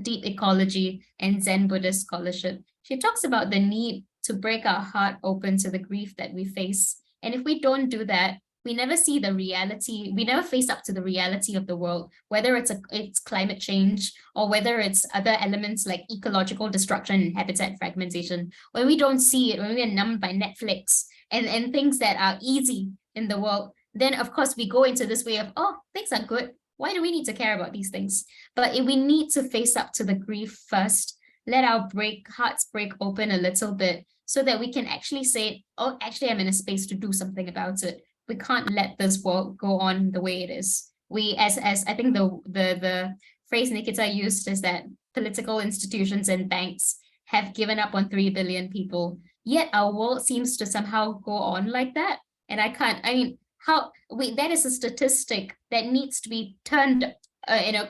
deep ecology and Zen Buddhist scholarship, she talks about the need to break our heart open to the grief that we face. And if we don't do that, we never see the reality, we never face up to the reality of the world, whether it's climate change, or whether it's other elements like ecological destruction and habitat fragmentation. When we don't see it, when we are numbed by Netflix and things that are easy in the world, then of course we go into this way of, oh, things are good. Why do we need to care about these things? But we need to face up to the grief first, let our hearts break open a little bit, so that we can actually say, oh, actually, I'm in a space to do something about it. We can't let this world go on the way it is. We, as I think the phrase Nikita used is that political institutions and banks have given up on 3 billion people, yet our world seems to somehow go on like that. And that is a statistic that needs to be turned,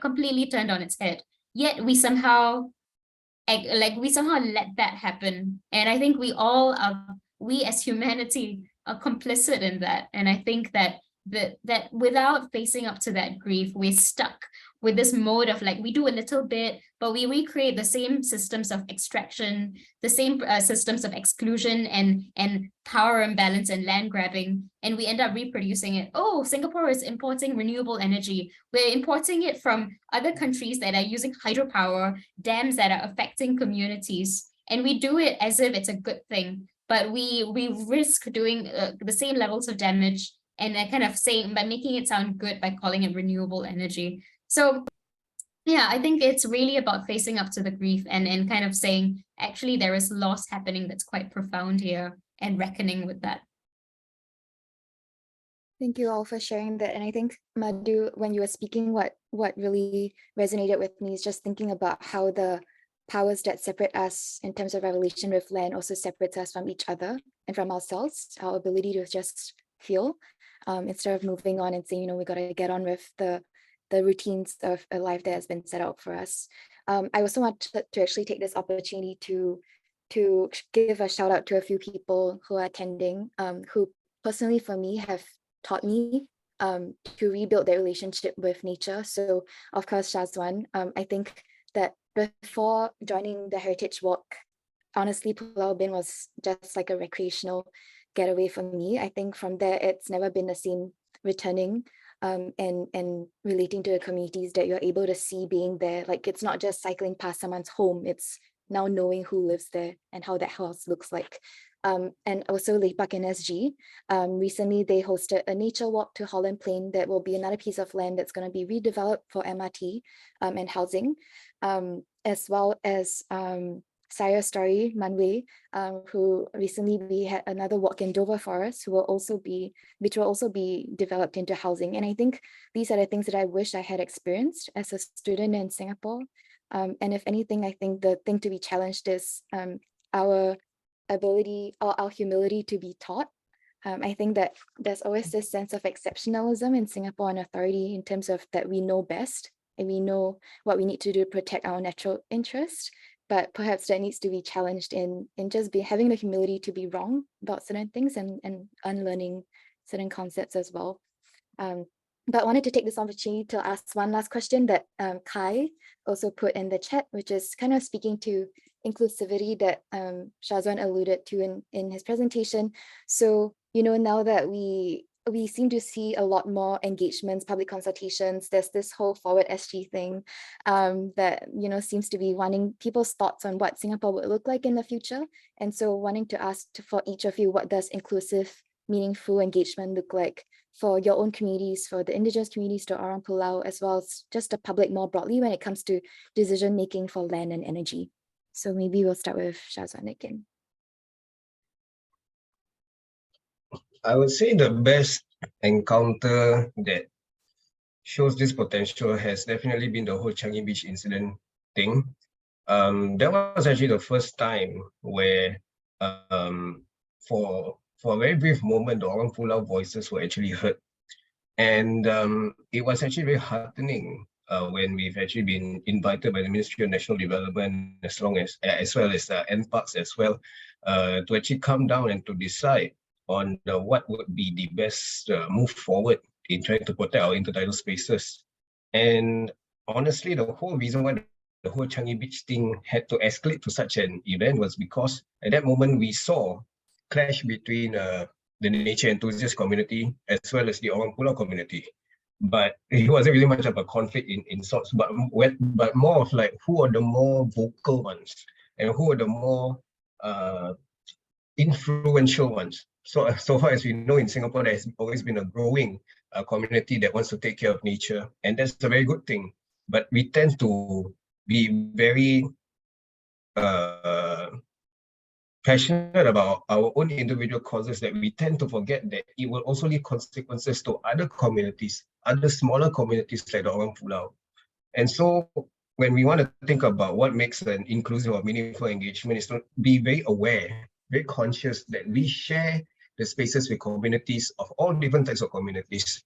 completely turned on its head. Yet we somehow let that happen. And I think we as humanity are complicit in that. And I think that without facing up to that grief, we're stuck with this mode of like, we do a little bit, but we recreate the same systems of extraction, the same systems of exclusion and power imbalance and land grabbing, and we end up reproducing it. Oh, Singapore is importing renewable energy. We're importing it from other countries that are using hydropower, dams that are affecting communities, and we do it as if it's a good thing, but we risk doing the same levels of damage, and kind of saying, by making it sound good by calling it renewable energy. So yeah, I think it's really about facing up to the grief and kind of saying, actually, there is loss happening that's quite profound here. and reckoning with that. Thank you all for sharing that. And I think, Madhu, when you were speaking, what really resonated with me is just thinking about how the powers that separate us in terms of our relation with land also separates us from each other and from ourselves, our ability to just feel, instead of moving on and saying, you know, we got to get on with the routines of a life that has been set out for us. I also want to actually take this opportunity to give a shout out to a few people who are attending, who personally for me have taught me to rebuild their relationship with nature. So of course, Shazwan, I think that before joining the Heritage Walk, honestly, Pulau Ubin was just like a recreational getaway for me. I think from there, it's never been the same returning and relating to the communities that you're able to see being there. Like, it's not just cycling past someone's home, it's now knowing who lives there and how that house looks like. And also Lepak and SG, recently they hosted a nature walk to Holland Plain that will be another piece of land that's going to be redeveloped for MRT and housing, as well as Saya Story Manway, who recently we had another walk in Dover Forest, which will also be developed into housing. And I think these are the things that I wish I had experienced as a student in Singapore. And if anything, I think the thing to be challenged is our ability or our humility to be taught. I think that there's always this sense of exceptionalism in Singapore and authority in terms of that we know best and we know what we need to do to protect our natural interest. But perhaps that needs to be challenged in just having the humility to be wrong about certain things and unlearning certain concepts as well. But I wanted to take this opportunity to ask one last question that Kai also put in the chat, which is kind of speaking to inclusivity that Shazwan alluded to in his presentation. So, you know, now that we seem to see a lot more engagements, public consultations, there's this whole Forward SG thing that, you know, seems to be wanting people's thoughts on what Singapore would look like in the future. And so wanting to ask for each of you, what does inclusive, meaningful engagement look like for your own communities, for the indigenous communities to Orang Pulau, as well as just the public more broadly when it comes to decision-making for land and energy? So maybe we'll start with Shazwan again. I would say the best encounter that shows this potential has definitely been the whole Changi Beach incident thing. That was actually the first time where for a very brief moment, the Orang Pulau voices were actually heard. And it was actually very heartening when we've actually been invited by the Ministry of National Development, as well as NParks as well, to actually come down and to decide on what would be the best move forward in trying to protect our intertidal spaces. And honestly, the whole reason why the whole Changi Beach thing had to escalate to such an event was because at that moment we saw clash between the nature enthusiast community as well as the Orang Pulau community. But it wasn't really much of a conflict in sorts, but more of like who are the more vocal ones and who are the more influential ones. So far as we know, in Singapore, there has always been a growing community that wants to take care of nature, and that's a very good thing. But we tend to be very passionate about our own individual causes that we tend to forget that it will also leave consequences to other communities, other smaller communities like the Orang Pulau. And so when we want to think about what makes an inclusive or meaningful engagement, is to be very aware, very conscious that we share the spaces with communities of all different types of communities.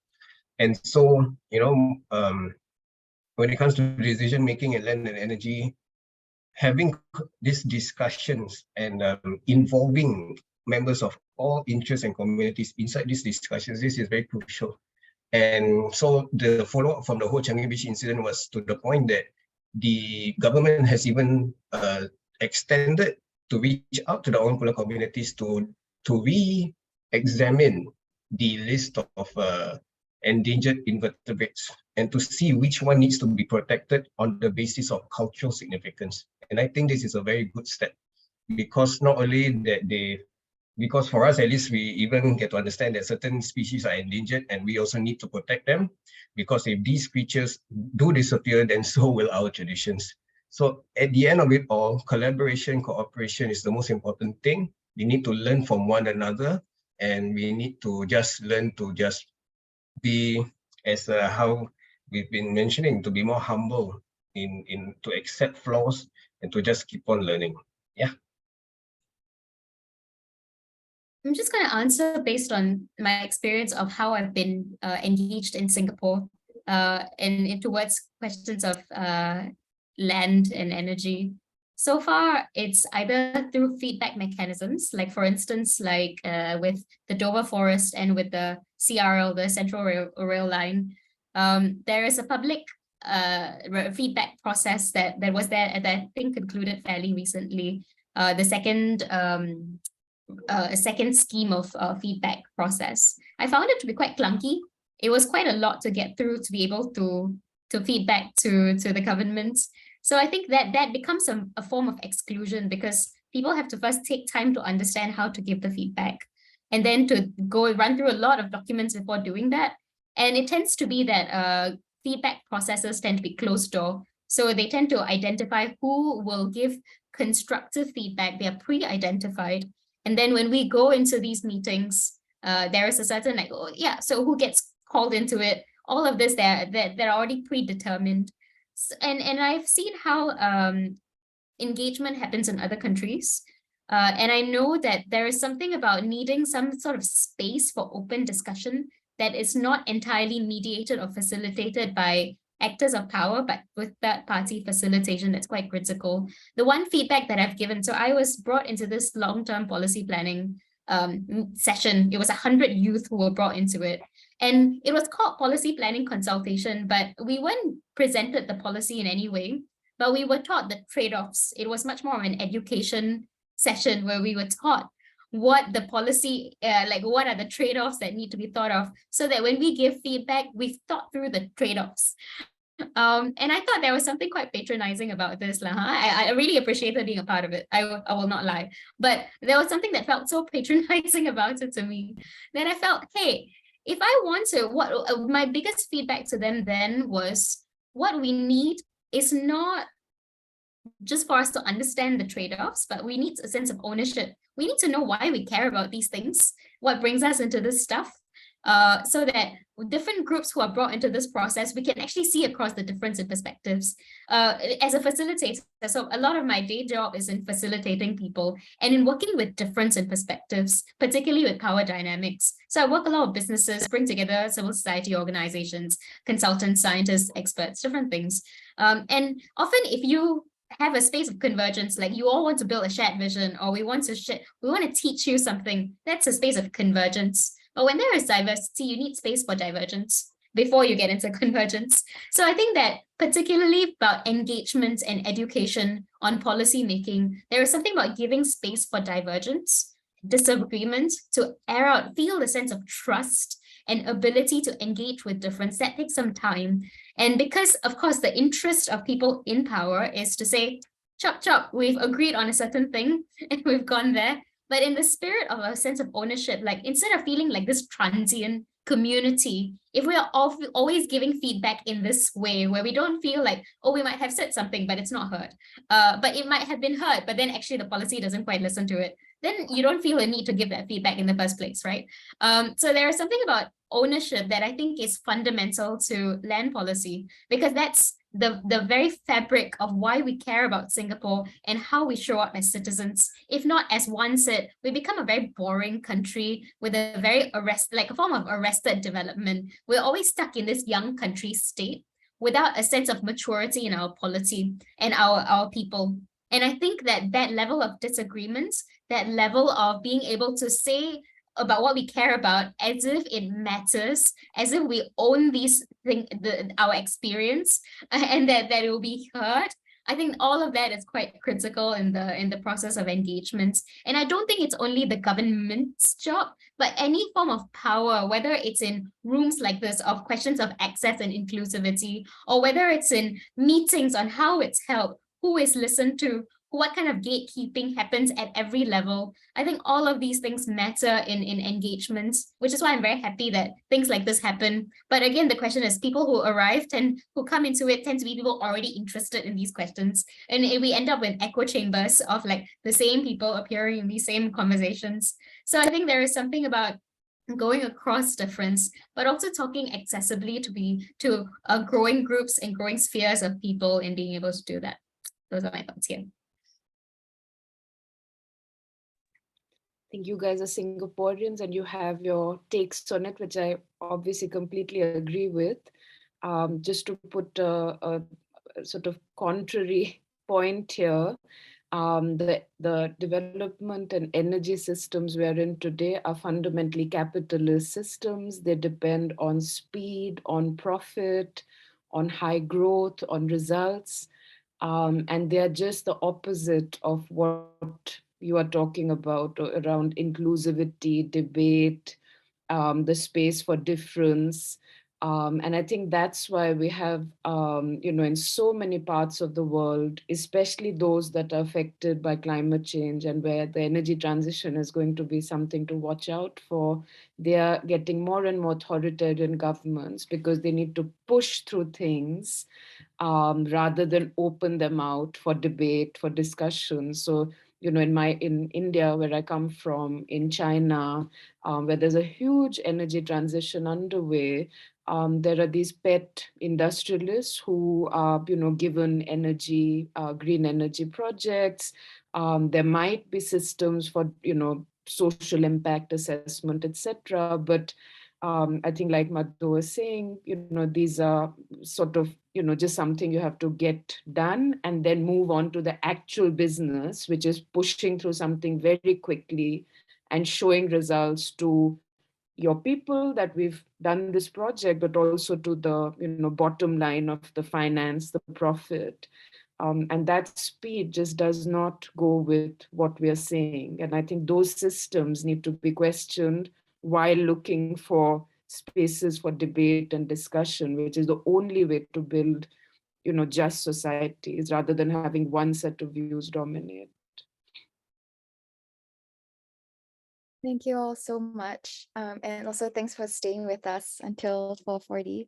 And so, you know, when it comes to decision making in land and energy, having these discussions and involving members of all interests and communities inside these discussions, this is very crucial. And so the follow-up from the whole Changi Beach incident was to the point that the government has even extended to reach out to the Orang Pulau communities to re-examine the list of endangered invertebrates and to see which one needs to be protected on the basis of cultural significance. And I think this is a very good step, because not only that because for us at least, we even get to understand that certain species are endangered and we also need to protect them, because if these creatures do disappear, then so will our traditions. So at the end of it all, collaboration, cooperation is the most important thing. we need to learn from one another, and we need to just learn to just be, as how we've been mentioning, to be more humble in to accept flaws and to just keep on learning. Yeah. I'm just going to answer based on my experience of how I've been engaged in Singapore and towards questions of land and energy. So far, it's either through feedback mechanisms, like for instance, like with the Dover Forest and with the CRL, the Central Rail Line, there is a public feedback process that was there that I think concluded fairly recently. The second a second scheme of feedback process. I found it to be quite clunky. It was quite a lot to get through to be able to feedback to the government. So I think that becomes a form of exclusion, because people have to first take time to understand how to give the feedback, and then to go run through a lot of documents before doing that. And it tends to be that feedback processes tend to be closed door. So they tend to identify who will give constructive feedback. They are pre-identified. And then when we go into these meetings, there is a certain like, oh yeah, so who gets called into it? All of this, they're already predetermined. And I've seen how engagement happens in other countries. And I know that there is something about needing some sort of space for open discussion that is not entirely mediated or facilitated by actors of power, but with third-party facilitation that's quite critical. The one feedback that I've given, so I was brought into this long-term policy planning session. It was 100 youth who were brought into it. And it was called policy planning consultation, but we weren't presented the policy in any way, but we were taught the trade-offs. It was much more of an education session where we were taught what the policy, like what are the trade-offs that need to be thought of, so that when we give feedback, we've thought through the trade-offs. And I thought there was something quite patronizing about this. I really appreciated being a part of it. I will not lie. But there was something that felt so patronizing about it to me. Then I felt, hey, if I want to, my biggest feedback to them then was, what we need is not just for us to understand the trade-offs, but we need a sense of ownership. We need to know why we care about these things, what brings us into this stuff, so that different groups who are brought into this process, we can actually see across the difference in perspectives. As a facilitator, so a lot of my day job is in facilitating people and in working with difference in perspectives, particularly with power dynamics. So I work a lot of businesses, bring together civil society organizations, consultants, scientists, experts, different things. And often if you have a space of convergence, like you all want to build a shared vision, or we want to teach you something, that's a space of convergence. But when there is diversity, you need space for divergence before you get into convergence. So I think that particularly about engagement and education on policy making, there is something about giving space for divergence, disagreement, to air out, feel the sense of trust and ability to engage with difference. That takes some time. And because, of course, the interest of people in power is to say, chop, chop, we've agreed on a certain thing and we've gone there. But in the spirit of a sense of ownership, like instead of feeling like this transient community, if we are always giving feedback in this way, where we don't feel like, oh, we might have said something, but it's not heard, but it might have been heard, but then actually the policy doesn't quite listen to it, then you don't feel a need to give that feedback in the first place, right? So there is something about ownership that I think is fundamental to land policy, because that's the very fabric of why we care about Singapore and how we show up as citizens. If not, as one said, we become a very boring country with a very like a form of arrested development. We're always stuck in this young country state without a sense of maturity in our polity and our people. And I think that that level of disagreements, that level of being able to say about what we care about as if it matters, as if we own these things, our experience, and that it will be heard. I think all of that is quite critical in the process of engagement. And I don't think it's only the government's job, but any form of power, whether it's in rooms like this of questions of access and inclusivity, or whether it's in meetings on how it's held, who is listened to, what kind of gatekeeping happens at every level. I think all of these things matter in engagements, which is why I'm very happy that things like this happen. But again, the question is, people who arrive and who come into it tend to be people already interested in these questions. And we end up with echo chambers of like the same people appearing in these same conversations. So I think there is something about going across difference, but also talking accessibly to growing groups and growing spheres of people and being able to do that. Those are my thoughts here. I think you guys are Singaporeans and you have your takes on it, which I obviously completely agree with. Just to put a sort of contrary point here, the development and energy systems we are in today are fundamentally capitalist systems. They depend on speed, on profit, on high growth, on results. And they are just the opposite of what you are talking about around inclusivity, debate, the space for difference. And I think that's why we have, in so many parts of the world, especially those that are affected by climate change and where the energy transition is going to be something to watch out for, they are getting more and more authoritarian governments because they need to push through things rather than open them out for debate, for discussion. So, in India, where I come from, in China, where there's a huge energy transition underway, there are these pet industrialists who are, given energy, green energy projects. There might be systems for, social impact assessment, etc. But I think, like Madhu was saying, these are sort of, just something you have to get done and then move on to the actual business, which is pushing through something very quickly and showing results to your people that we've done this project, but also to the bottom line of the finance, the profit. And that speed just does not go with what we are saying. And I think those systems need to be questioned while looking for spaces for debate and discussion, which is the only way to build, just societies rather than having one set of views dominate. Thank you all so much. And also thanks for staying with us until 4:40.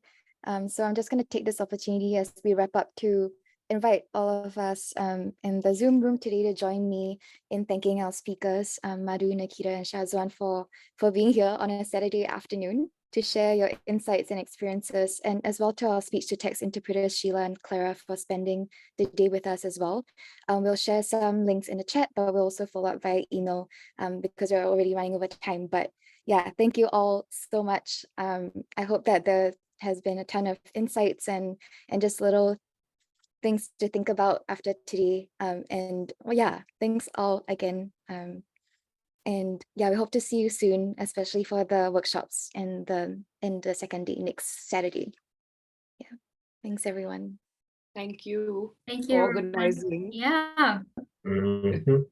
So I'm just going to take this opportunity as we wrap up to invite all of us in the Zoom room today to join me in thanking our speakers, Madhu, Nikita, and Shazwan for being here on a Saturday afternoon to share your insights and experiences, and as well to our speech-to-text interpreters, Sheila and Clara, for spending the day with us as well. We'll share some links in the chat, but we'll also follow up via email because we're already running over time. But yeah, thank you all so much. I hope that there has been a ton of insights and just little things to think about after today. And well, yeah, thanks all again. And yeah, we hope to see you soon, especially for the workshops and the second day next Saturday. Yeah, thanks everyone. Thank you. Thank for you. organizing. Yeah. Mhm.